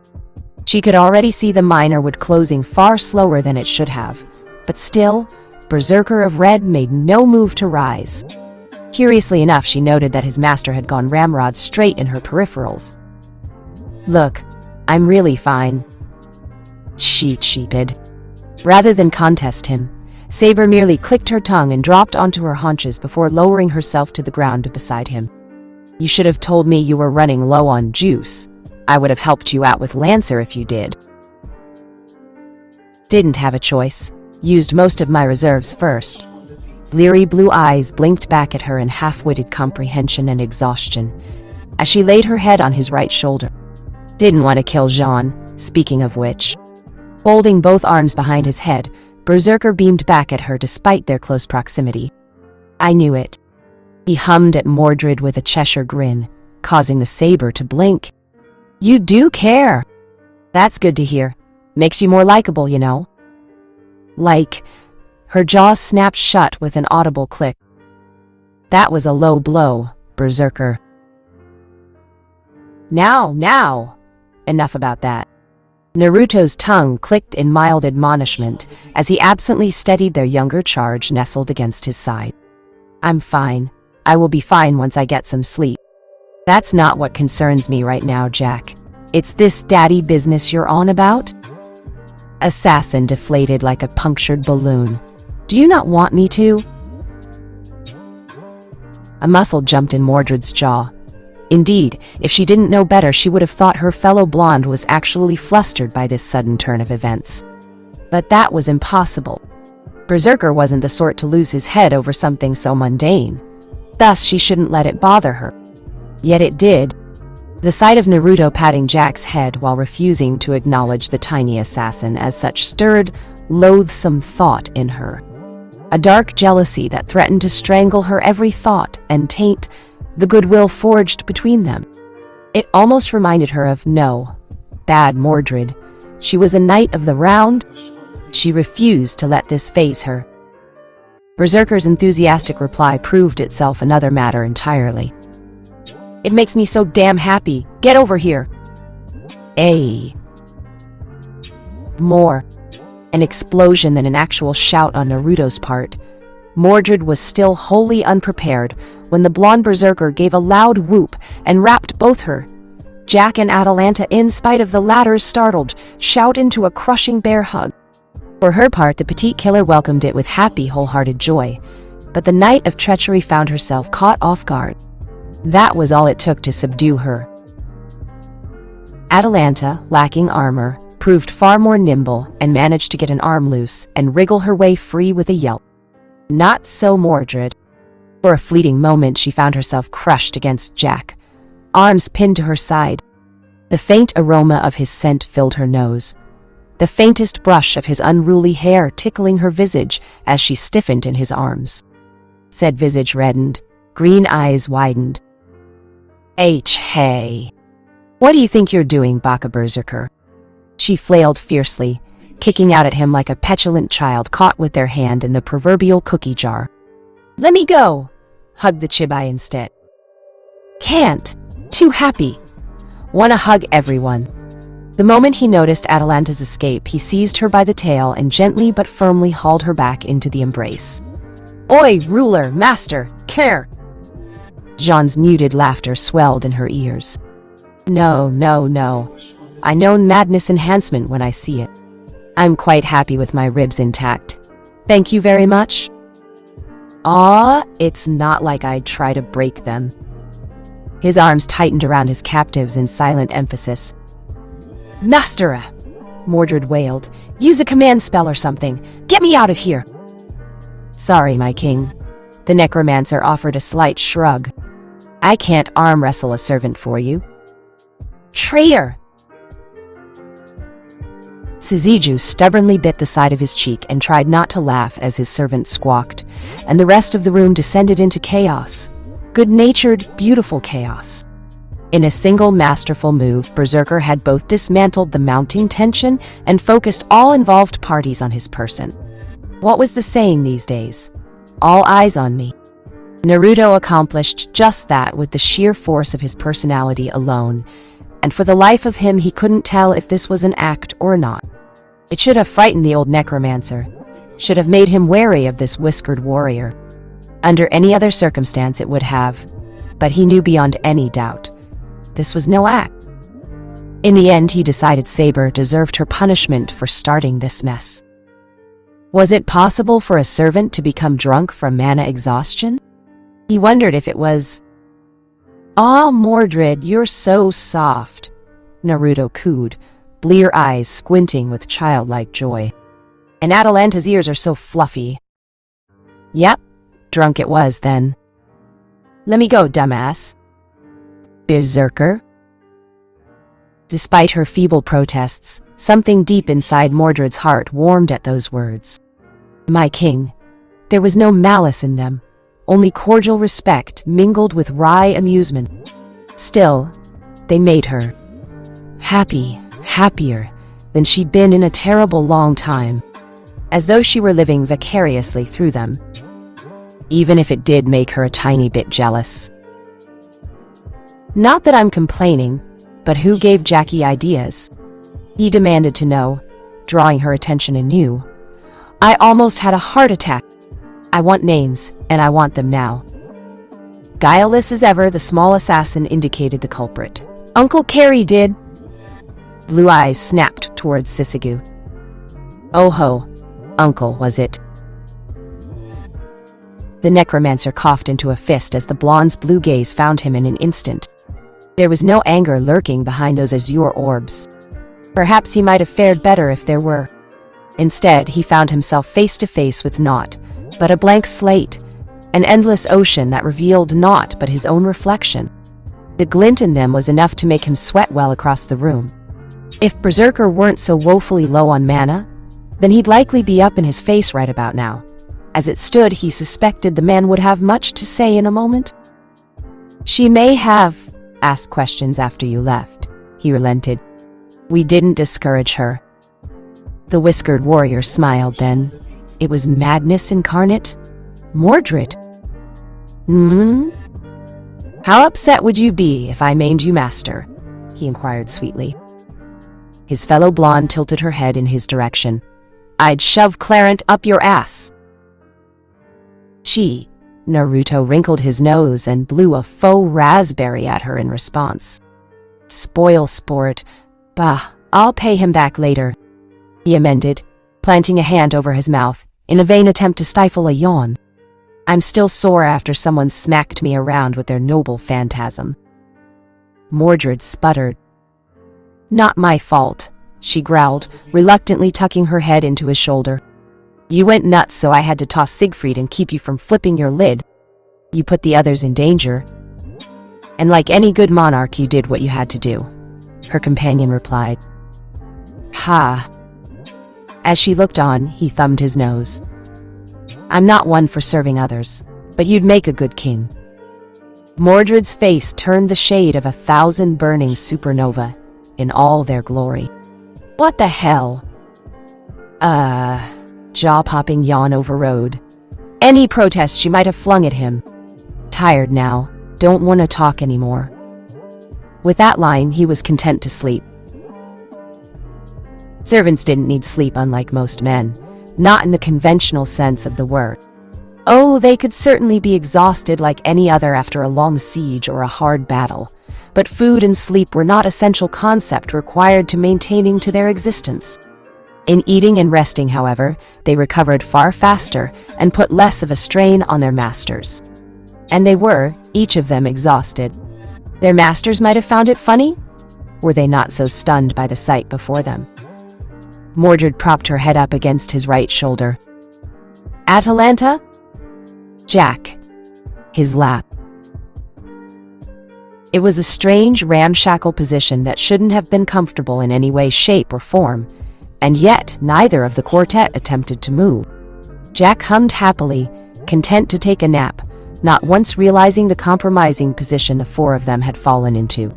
She could already see the minor wood closing far slower than it should have, but still, Berserker of Red made no move to rise. Curiously enough, she noted that his master had gone ramrod straight in her peripherals. "Look, I'm really fine," she cheated. Rather than contest him, Saber merely clicked her tongue and dropped onto her haunches before lowering herself to the ground beside him. "You should have told me you were running low on juice. I would have helped you out with Lancer if you did." "Didn't have a choice. Used most of my reserves first." Bleary blue eyes blinked back at her in half-witted comprehension and exhaustion, as she laid her head on his right shoulder. "Didn't want to kill Jean, speaking of which." Folding both arms behind his head, Berserker beamed back at her despite their close proximity. "I knew it." He hummed at Mordred with a Cheshire grin, causing the Saber to blink. "You do care." "That's good to hear. Makes you more likable, you know." "Like..." Her jaws snapped shut with an audible click. "That was a low blow, Berserker." Now! Enough about that." Naruto's tongue clicked in mild admonishment as he absently steadied their younger charge nestled against his side. "I'm fine. I will be fine once I get some sleep." "That's not what concerns me right now, Jack. It's this daddy business you're on about?" Assassin deflated like a punctured balloon. "Do you not want me to?" A muscle jumped in Mordred's jaw. Indeed, if she didn't know better, she would have thought her fellow blonde was actually flustered by this sudden turn of events. But that was impossible. Berserker wasn't the sort to lose his head over something so mundane. Thus, she shouldn't let it bother her. Yet it did. The sight of Naruto patting Jack's head while refusing to acknowledge the tiny assassin as such stirred loathsome thought in her. A dark jealousy that threatened to strangle her every thought and taint the goodwill forged between them. It almost reminded her of bad Mordred. She was a knight of the round. She refused to let this phase her. Berserker's enthusiastic reply proved itself another matter entirely. It makes me so damn happy. Get over here. More. An explosion than an actual shout on Naruto's part. Mordred was still wholly unprepared when the blonde berserker gave a loud whoop and wrapped both her, Jack and Atalanta, in spite of the latter's startled shout, into a crushing bear hug. For her part, the petite killer welcomed it with happy, wholehearted joy, but the Knight of Treachery found herself caught off guard. That was all it took to subdue her. Atalanta, lacking armor, proved far more nimble and managed to get an arm loose and wriggle her way free with a yelp. Not so Mordred. For a fleeting moment, she found herself crushed against Jack, arms pinned to her side. The faint aroma of his scent filled her nose, the faintest brush of his unruly hair tickling her visage as she stiffened in his arms. Said visage reddened, green eyes widened. Hey. What do you think you're doing, Baka Berserker? She flailed fiercely, kicking out at him like a petulant child caught with their hand in the proverbial cookie jar. Let me go, hugged the Chibai instead. Can't. Too happy. Wanna hug everyone. The moment he noticed Atalanta's escape, he seized her by the tail and gently but firmly hauled her back into the embrace. Oi, ruler, master, care! Jean's muted laughter swelled in her ears. No. I know madness enhancement when I see it. I'm quite happy with my ribs intact. Thank you very much. It's not like I'd try to break them. His arms tightened around his captives in silent emphasis. Master, Mordred wailed. Use a command spell or something. Get me out of here. Sorry, my king. The necromancer offered a slight shrug. I can't arm wrestle a servant for you. Traitor! Suzuju stubbornly bit the side of his cheek and tried not to laugh as his servant squawked, and the rest of the room descended into chaos. Good-natured, beautiful chaos. In a single masterful move, Berserker had both dismantled the mounting tension and focused all involved parties on his person. What was the saying these days? All eyes on me. Naruto accomplished just that with the sheer force of his personality alone, and for the life of him he couldn't tell if this was an act or not. It should have frightened the old necromancer, should have made him wary of this whiskered warrior. Under any other circumstance it would have, but he knew beyond any doubt. This was no act. In the end, he decided Saber deserved her punishment for starting this mess. Was it possible for a servant to become drunk from mana exhaustion? He wondered if it was... Mordred, you're so soft, Naruto cooed, blear eyes squinting with childlike joy. And Atalanta's ears are so fluffy. Yep, drunk it was then. Let me go, dumbass. Berserker? Despite her feeble protests, something deep inside Mordred's heart warmed at those words. My king. There was no malice in them, only cordial respect mingled with wry amusement. Still, they made her happier than she'd been in a terrible long time, as though she were living vicariously through them, even if it did make her a tiny bit jealous. Not that I'm complaining, but who gave Jackie ideas? He demanded to know, drawing her attention anew. I almost had a heart attack. I want names, and I want them now. Guileless as ever, the small assassin indicated the culprit. Uncle Carrie did. Blue eyes snapped towards Suzuju. Oh ho, uncle, was it? The necromancer coughed into a fist as the blonde's blue gaze found him in an instant. There was no anger lurking behind those azure orbs. Perhaps he might have fared better if there were. Instead, he found himself face to face with naught but a blank slate, an endless ocean that revealed naught but his own reflection. The glint in them was enough to make him sweat well across the room. If Berserker weren't so woefully low on mana, then he'd likely be up in his face right about now. As it stood, he suspected the man would have much to say in a moment. "She may have asked questions after you left," he relented. "We didn't discourage her." The whiskered warrior smiled then. It was madness incarnate. Mordred. How upset would you be if I named you master?" he inquired sweetly. His fellow blonde tilted her head in his direction. "I'd shove Clarent up your ass." Naruto wrinkled his nose and blew a faux raspberry at her in response. "Spoil sport. Bah, I'll pay him back later," he amended, planting a hand over his mouth in a vain attempt to stifle a yawn. "I'm still sore after someone smacked me around with their noble phantasm." Mordred sputtered. "Not my fault," she growled, reluctantly tucking her head into his shoulder. "You went nuts, so I had to toss Siegfried and keep you from flipping your lid. You put the others in danger. And like any good monarch, you did what you had to do," her companion replied. "Ha." As she looked on, he thumbed his nose. "I'm not one for serving others, but you'd make a good king." Mordred's face turned the shade of 1,000 burning supernova in all their glory. "What the hell?" Jaw-popping yawn overrode. Any protest she might have flung at him. "Tired now. Don't want to talk anymore." With that line, he was content to sleep. Servants didn't need sleep, unlike most men. Not in the conventional sense of the word. Oh, they could certainly be exhausted like any other after a long siege or a hard battle. But food and sleep were not essential concept required to maintaining to their existence. In eating and resting, however, they recovered far faster and put less of a strain on their masters. And they were, each of them, exhausted. Their masters might have found it funny? Were they not so stunned by the sight before them? Mordred propped her head up against his right shoulder. "Atalanta?" "Jack." His lap. It was a strange, ramshackle position that shouldn't have been comfortable in any way, shape, or form. And yet, neither of the quartet attempted to move. Jack hummed happily, content to take a nap, not once realizing the compromising position the four of them had fallen into.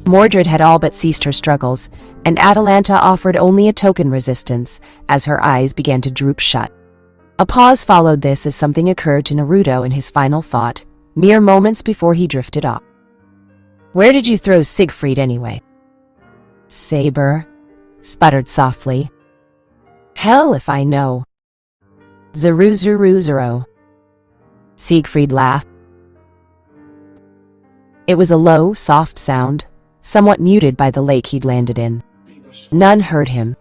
Mordred had all but ceased her struggles, and Atalanta offered only a token resistance as her eyes began to droop shut. A pause followed this as something occurred to Naruto in his final thought, mere moments before he drifted off. "Where did you throw Siegfried anyway?" "Saber," sputtered softly. "Hell if I know." "Zero." Siegfried laughed. It was a low, soft sound, somewhat muted by the lake he'd landed in. None heard him.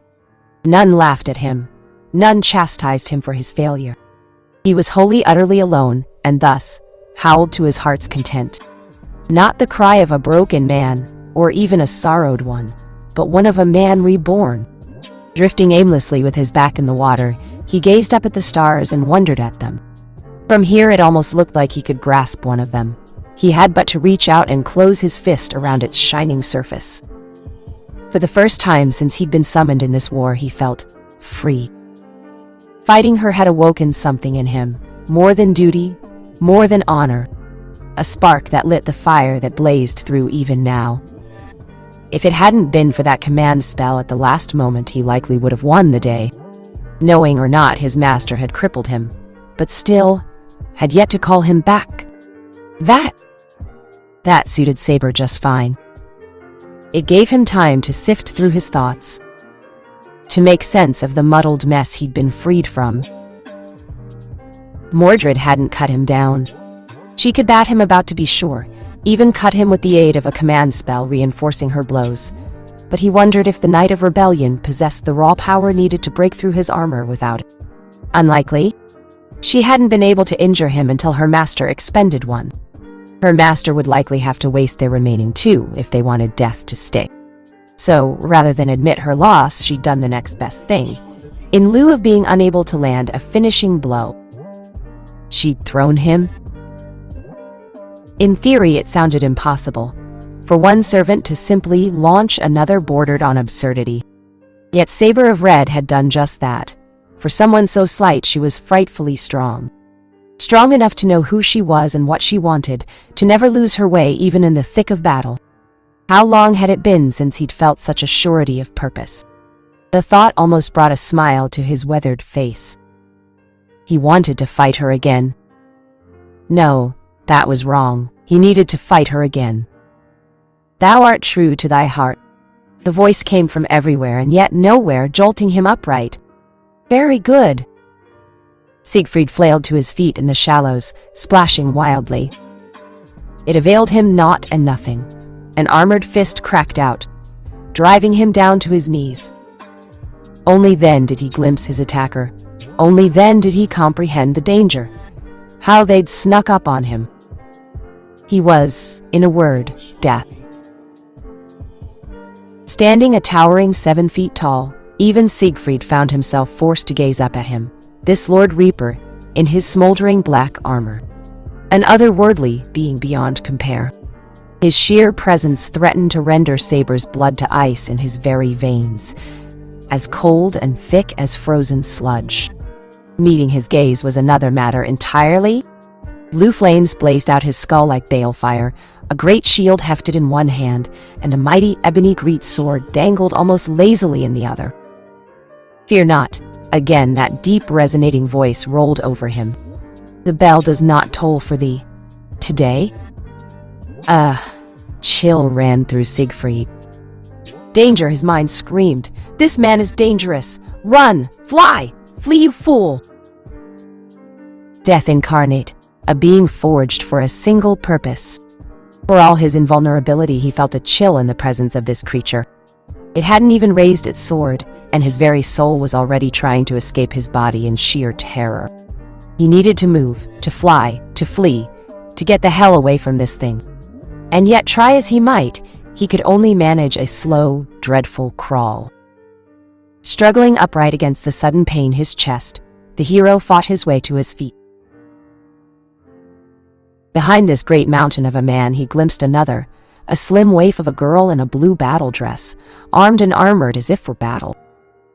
None laughed at him. None chastised him for his failure. He was wholly, utterly alone, and thus howled to his heart's content. Not the cry of a broken man, or even a sorrowed one, but one of a man reborn. Drifting aimlessly with his back in the water, he gazed up at the stars and wondered at them. From here it almost looked like he could grasp one of them. He had but to reach out and close his fist around its shining surface. For the first time since he'd been summoned in this war, he felt free. Fighting her had awoken something in him, more than duty, more than honor. A spark that lit the fire that blazed through even now. If it hadn't been for that command spell at the last moment, he likely would have won the day. Knowing or not, his master had crippled him, but still had yet to call him back. That suited Saber just fine. It gave him time to sift through his thoughts, to make sense of the muddled mess he'd been freed from. Mordred hadn't cut him down. She could bat him about, to be sure, even cut him with the aid of a command spell reinforcing her blows. But he wondered if the Knight of Rebellion possessed the raw power needed to break through his armor without it. Unlikely. She hadn't been able to injure him until her master expended one. Her master would likely have to waste their remaining two if they wanted death to stick. So, rather than admit her loss, she'd done the next best thing. In lieu of being unable to land a finishing blow, she'd thrown him. In theory, it sounded impossible, For one servant to simply launch another bordered on absurdity. Yet Saber of Red had done just that. For someone so slight, she was frightfully strong. Strong enough to know who she was and what she wanted, to never lose her way even in the thick of battle. How long had it been since he'd felt such a surety of purpose? The thought almost brought a smile to his weathered face. He wanted to fight her again. No, that was wrong. He needed to fight her again. Thou art true to thy heart. The voice came from everywhere and yet nowhere, jolting him upright. Very good. Siegfried flailed to his feet in the shallows, splashing wildly. It availed him naught and nothing. An armored fist cracked out, driving him down to his knees. Only then did he glimpse his attacker. Only then did he comprehend the danger. How they'd snuck up on him. He was, in a word, death. Standing a towering 7 feet tall, even Siegfried found himself forced to gaze up at him. This Lord Reaper, in his smoldering black armor. An otherworldly being beyond compare. His sheer presence threatened to render Saber's blood to ice in his very veins, as cold and thick as frozen sludge. Meeting his gaze was another matter entirely. Blue flames blazed out his skull like balefire, a great shield hefted in one hand, and a mighty ebony great sword dangled almost lazily in the other. Fear not. Again that deep resonating voice rolled over him. The bell does not toll for thee. Today? Chill ran through Siegfried. Danger, his mind screamed. This man is dangerous. Run! Fly! Flee, you fool! Death incarnate, a being forged for a single purpose. For all his invulnerability, he felt a chill in the presence of this creature. It hadn't even raised its sword, and his very soul was already trying to escape his body in sheer terror. He needed to move, to fly, to flee, to get the hell away from this thing. And yet, try as he might, he could only manage a slow, dreadful crawl. Struggling upright against the sudden pain in his chest, the hero fought his way to his feet. Behind this great mountain of a man he glimpsed another, a slim waif of a girl in a blue battle dress, armed and armored as if for battle.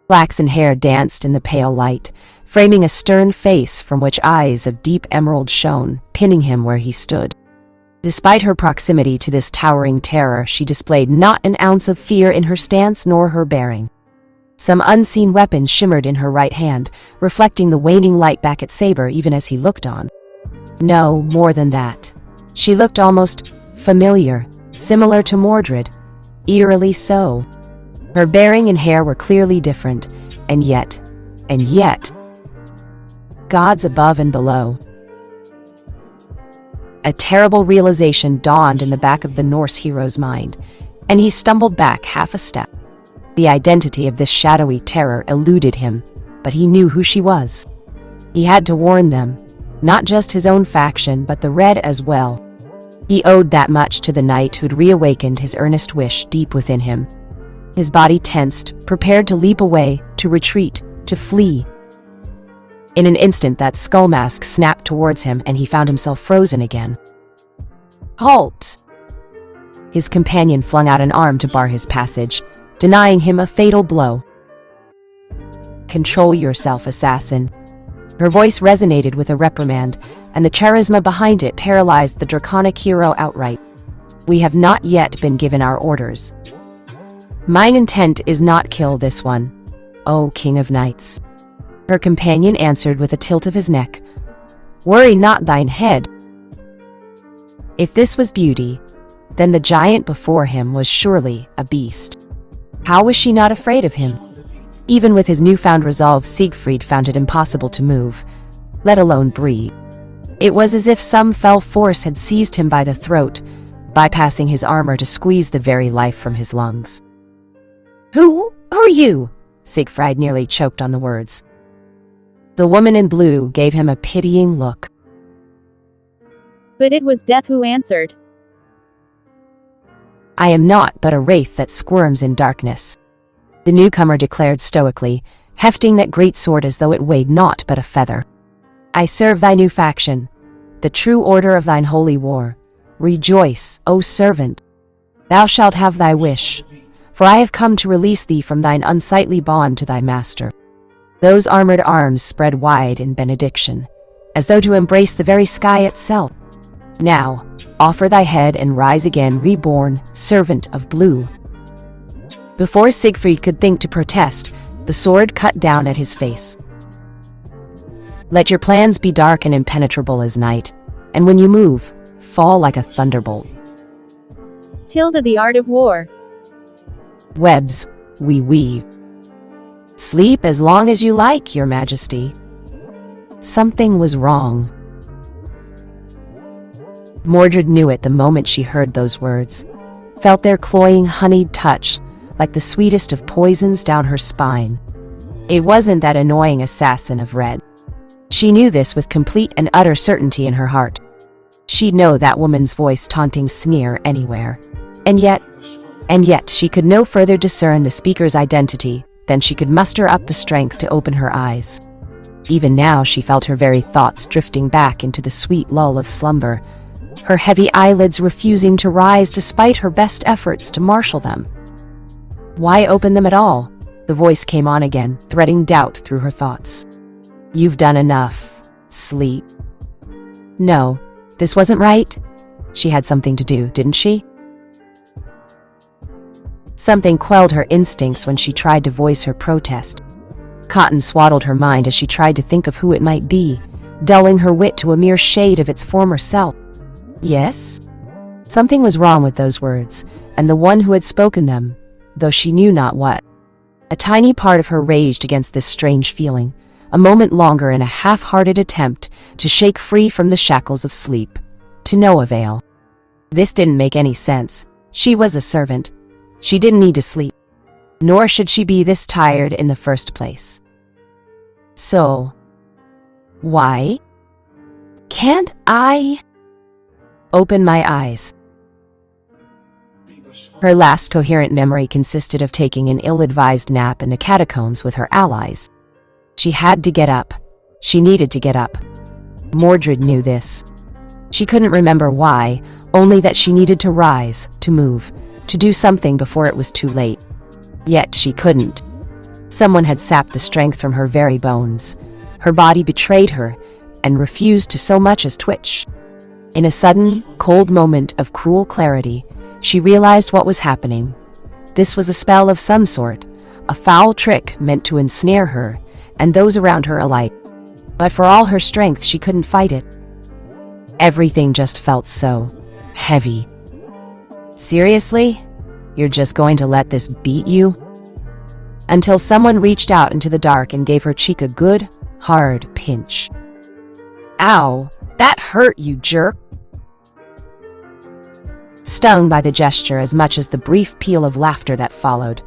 Flaxen hair danced in the pale light, framing a stern face from which eyes of deep emerald shone, pinning him where he stood. Despite her proximity to this towering terror, she displayed not an ounce of fear in her stance nor her bearing. Some unseen weapon shimmered in her right hand, reflecting the waning light back at Saber even as he looked on. No, more than that. She looked almost familiar, similar to Mordred, eerily so. Her bearing and hair were clearly different, and yet, gods above and below. A terrible realization dawned in the back of the Norse hero's mind, and he stumbled back half a step. The identity of this shadowy terror eluded him, but he knew who she was. He had to warn them, not just his own faction, but the Red as well. He owed that much to the knight who'd reawakened his earnest wish deep within him. His body tensed, prepared to leap away, to retreat, to flee. In an instant, that skull mask snapped towards him, and he found himself frozen again. Halt! His companion flung out an arm to bar his passage, denying him a fatal blow. Control yourself, assassin. Her voice resonated with a reprimand, and the charisma behind it paralyzed the draconic hero outright. We have not yet been given our orders. Mine intent is not kill this one, O King of Knights. Her companion answered with a tilt of his neck. Worry not thine head. If this was beauty, then the giant before him was surely a beast. How was she not afraid of him? Even with his newfound resolve, Siegfried found it impossible to move, let alone breathe. It was as if some fell force had seized him by the throat, bypassing his armor to squeeze the very life from his lungs. Who are you? Siegfried nearly choked on the words. The woman in blue gave him a pitying look. But it was Death who answered. I am naught but a wraith that squirms in darkness, the newcomer declared stoically, hefting that great sword as though it weighed naught but a feather. I serve thy new faction, the true order of thine holy war. Rejoice, O servant. Thou shalt have thy wish, for I have come to release thee from thine unsightly bond to thy master." Those armored arms spread wide in benediction, as though to embrace the very sky itself. "Now, offer thy head and rise again, reborn, servant of blue." Before Siegfried could think to protest, the sword cut down at his face. "Let your plans be dark and impenetrable as night, and when you move, fall like a thunderbolt." The art of war. "Webs we weave. Sleep as long as you like, your majesty." Something was wrong. Mordred knew it the moment she heard those words, felt their cloying, honeyed touch, like the sweetest of poisons down her spine. It wasn't that annoying assassin of red. She knew this with complete and utter certainty in her heart. She'd know that woman's voice taunting sneer anywhere. And yet she could no further discern the speaker's identity than she could muster up the strength to open her eyes. Even now she felt her very thoughts drifting back into the sweet lull of slumber, her heavy eyelids refusing to rise despite her best efforts to marshal them. Why open them at all? The voice came on again, threading doubt through her thoughts. "You've done enough. Sleep." No, this wasn't right. She had something to do, didn't she? Something quelled her instincts when she tried to voice her protest. Cotton swaddled her mind as she tried to think of who it might be, dulling her wit to a mere shade of its former self. Yes? Something was wrong with those words, and the one who had spoken them, though she knew not what. A tiny part of her raged against this strange feeling, a moment longer in a half-hearted attempt to shake free from the shackles of sleep. To no avail. This didn't make any sense. She was a servant. She didn't need to sleep. Nor should she be this tired in the first place. So, why can't I open my eyes? Her last coherent memory consisted of taking an ill-advised nap in the catacombs with her allies. She had to get up. She needed to get up. Mordred knew this. She couldn't remember why, only that she needed to rise, to move, to do something before it was too late. Yet she couldn't. Someone had sapped the strength from her very bones. Her body betrayed her and refused to so much as twitch. In a sudden, cold moment of cruel clarity, she realized what was happening. This was a spell of some sort, a foul trick meant to ensnare her and those around her alike. But for all her strength, she couldn't fight it. Everything just felt so heavy. Seriously? You're just going to let this beat you? Until someone reached out into the dark and gave her cheek a good, hard pinch. Ow, that hurt, you jerk. Stung by the gesture as much as the brief peal of laughter that followed,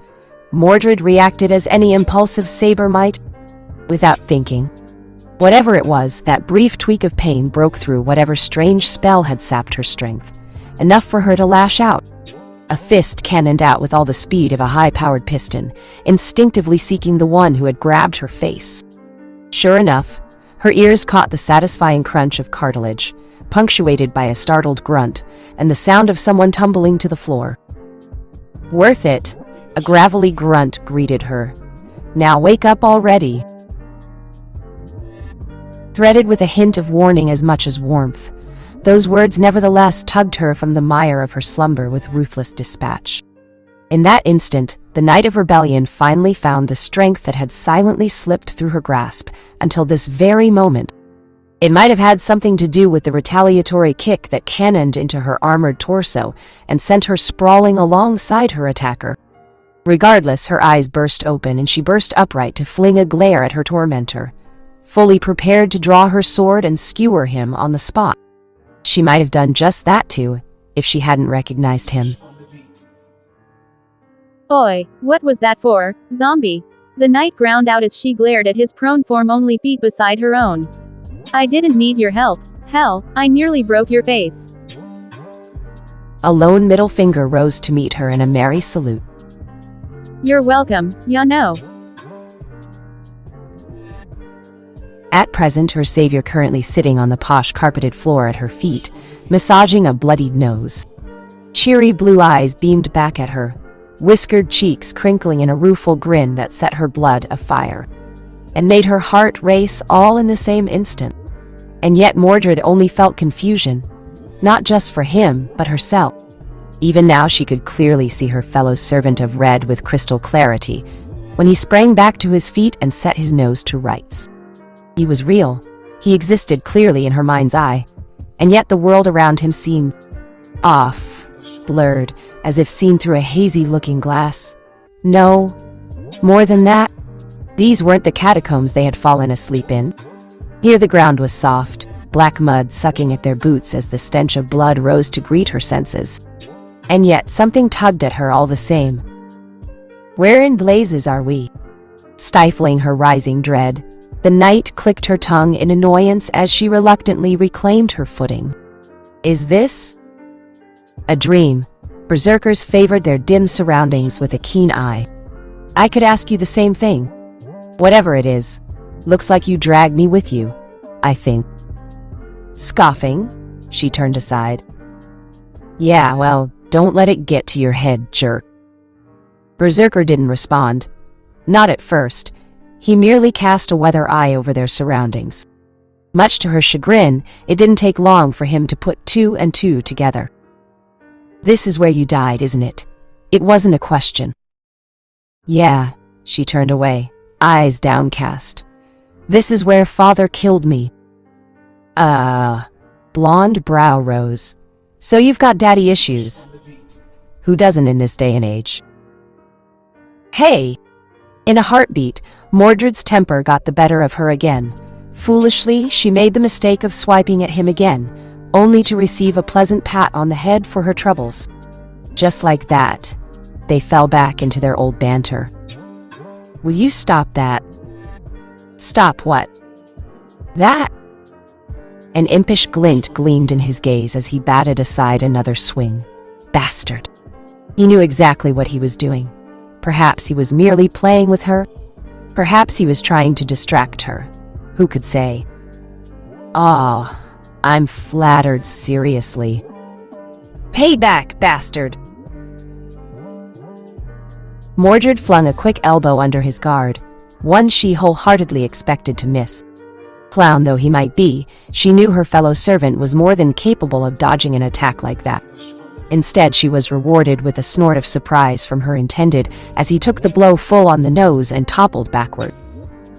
Mordred reacted as any impulsive saber might, without thinking. Whatever it was, that brief tweak of pain broke through whatever strange spell had sapped her strength, enough for her to lash out. A fist cannoned out with all the speed of a high-powered piston, instinctively seeking the one who had grabbed her face. Sure enough, her ears caught the satisfying crunch of cartilage, punctuated by a startled grunt, and the sound of someone tumbling to the floor. Worth it, a gravelly grunt greeted her. Now wake up already. Threaded with a hint of warning as much as warmth, those words nevertheless tugged her from the mire of her slumber with ruthless dispatch. In that instant, the Knight of Rebellion finally found the strength that had silently slipped through her grasp until this very moment. It might have had something to do with the retaliatory kick that cannoned into her armored torso and sent her sprawling alongside her attacker. Regardless, her eyes burst open and she burst upright to fling a glare at her tormentor, fully prepared to draw her sword and skewer him on the spot. She might have done just that too, if she hadn't recognized him. Oi, what was that for, zombie? The knight ground out as she glared at his prone form only feet beside her own. I didn't need your help. Hell, I nearly broke your face. A lone middle finger rose to meet her in a merry salute. You're welcome, ya know. At present, her savior currently sitting on the posh carpeted floor at her feet, massaging a bloodied nose. Cheery blue eyes beamed back at her, whiskered cheeks crinkling in a rueful grin that set her blood afire and made her heart race all in the same instant. And yet Mordred only felt confusion, not just for him, but herself. Even now she could clearly see her fellow servant of red with crystal clarity, when he sprang back to his feet and set his nose to rights. He was real. He existed clearly in her mind's eye, and yet the world around him seemed off, blurred, as if seen through a hazy looking glass. No, more than that. These weren't the catacombs they had fallen asleep in. Here the ground was soft, black mud sucking at their boots as the stench of blood rose to greet her senses. And yet something tugged at her all the same. Where in blazes are we? Stifling her rising dread, the knight clicked her tongue in annoyance as she reluctantly reclaimed her footing. Is this a dream? Berserkers favored their dim surroundings with a keen eye. I could ask you the same thing. Whatever it is, looks like you dragged me with you, I think. Scoffing, she turned aside. Yeah, well, don't let it get to your head, jerk. Berserker didn't respond. Not at first. He merely cast a weather eye over their surroundings. Much to her chagrin, it didn't take long for him to put two and two together. This is where you died, isn't it? It wasn't a question. Yeah, she turned away, eyes downcast. This is where father killed me. Blonde brow rose. So you've got daddy issues. Who doesn't in this day and age? Hey! In a heartbeat, Mordred's temper got the better of her again. Foolishly, she made the mistake of swiping at him again, only to receive a pleasant pat on the head for her troubles. Just like that, they fell back into their old banter. Will you stop that? Stop what? That? An impish glint gleamed in his gaze as he batted aside another swing. Bastard. He knew exactly what he was doing. Perhaps he was merely playing with her. Perhaps he was trying to distract her. Who could say? Ah, I'm flattered, seriously. Payback, bastard! Mordred flung a quick elbow under his guard, one she wholeheartedly expected to miss. Clown though he might be, she knew her fellow servant was more than capable of dodging an attack like that. Instead, she was rewarded with a snort of surprise from her intended as he took the blow full on the nose and toppled backward.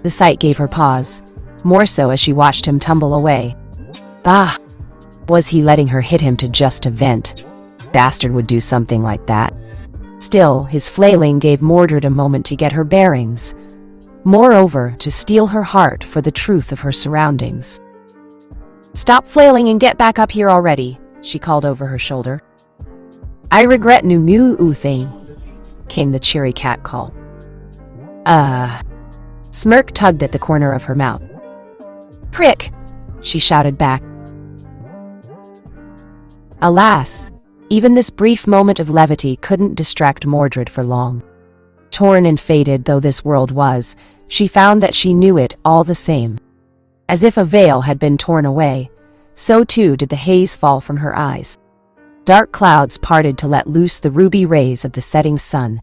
The sight gave her pause, more so as she watched him tumble away. Bah! Was he letting her hit him to just to vent? Bastard would do something like that. Still, his flailing gave Mordred a moment to get her bearings. Moreover, to steel her heart for the truth of her surroundings. Stop flailing and get back up here already, she called over her shoulder. I regret new thing, came the cheery cat call. Smirk tugged at the corner of her mouth. Prick, she shouted back. Alas, even this brief moment of levity couldn't distract Mordred for long. Torn and faded though this world was, she found that she knew it all the same. As if a veil had been torn away, so too did the haze fall from her eyes. Dark clouds parted to let loose the ruby rays of the setting sun,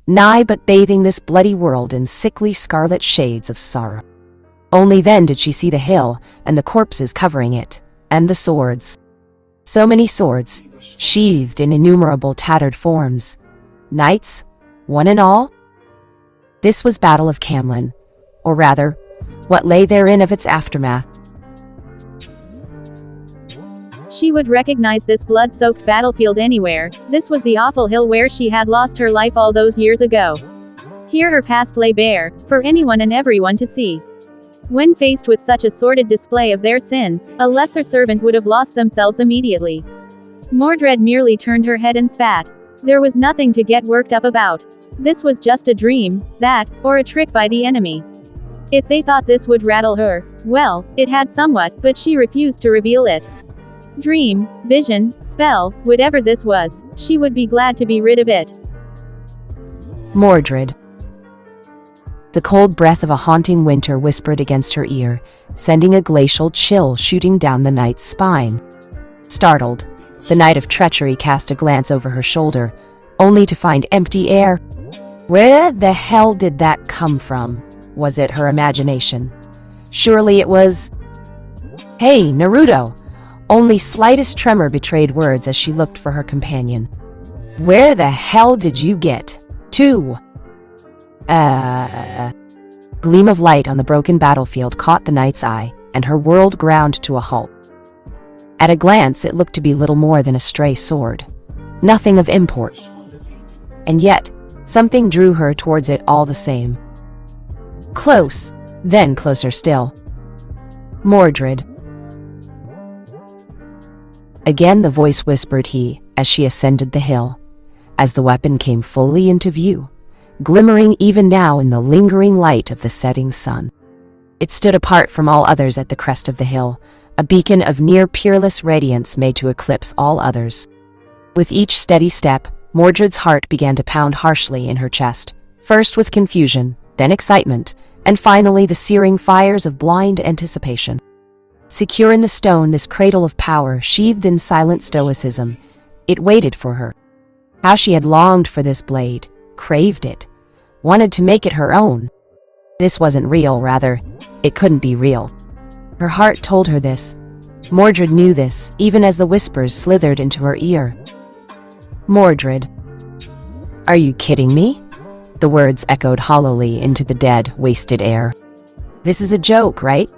nigh but bathing this bloody world in sickly scarlet shades of sorrow. Only then did she see the hill, and the corpses covering it, and the swords. So many swords, sheathed in innumerable tattered forms. Knights, one and all? This was Battle of Camlin, or rather, what lay therein of its aftermath. She would recognize this blood-soaked battlefield anywhere. This was the awful hill where she had lost her life all those years ago. Here her past lay bare, for anyone and everyone to see. When faced with such a sordid display of their sins, a lesser servant would have lost themselves immediately. Mordred merely turned her head and spat. There was nothing to get worked up about. This was just a dream, that, or a trick by the enemy. If they thought this would rattle her, well, it had somewhat, but she refused to reveal it. Dream, vision, spell, whatever this was, she would be glad to be rid of it. Mordred. The cold breath of a haunting winter whispered against her ear, sending a glacial chill shooting down the knight's spine. Startled, The Knight of Treachery cast a glance over her shoulder, only to find empty air. Where the hell did that come from? Was it her imagination? Surely it was... Hey, Naruto! Only slightest tremor betrayed words as she looked for her companion. Where the hell did you get to? Gleam of light on the broken battlefield caught the knight's eye, and her world ground to a halt. At a glance, it looked to be little more than a stray sword. Nothing of import. And yet, something drew her towards it all the same. Close, then closer still. Mordred. Again the voice whispered he, as she ascended the hill. As the weapon came fully into view, glimmering even now in the lingering light of the setting sun. It stood apart from all others at the crest of the hill, a beacon of near peerless radiance made to eclipse all others. With each steady step, Mordred's heart began to pound harshly in her chest, first with confusion, then excitement, and finally the searing fires of blind anticipation. Secure in the stone, this cradle of power, sheathed in silent stoicism, it waited for her. How she had longed for this blade, craved it, wanted to make it her own. This wasn't real, rather, it couldn't be real. Her heart told her this. Mordred knew this, even as the whispers slithered into her ear. Mordred. Are you kidding me? The words echoed hollowly into the dead, wasted air. This is a joke, right?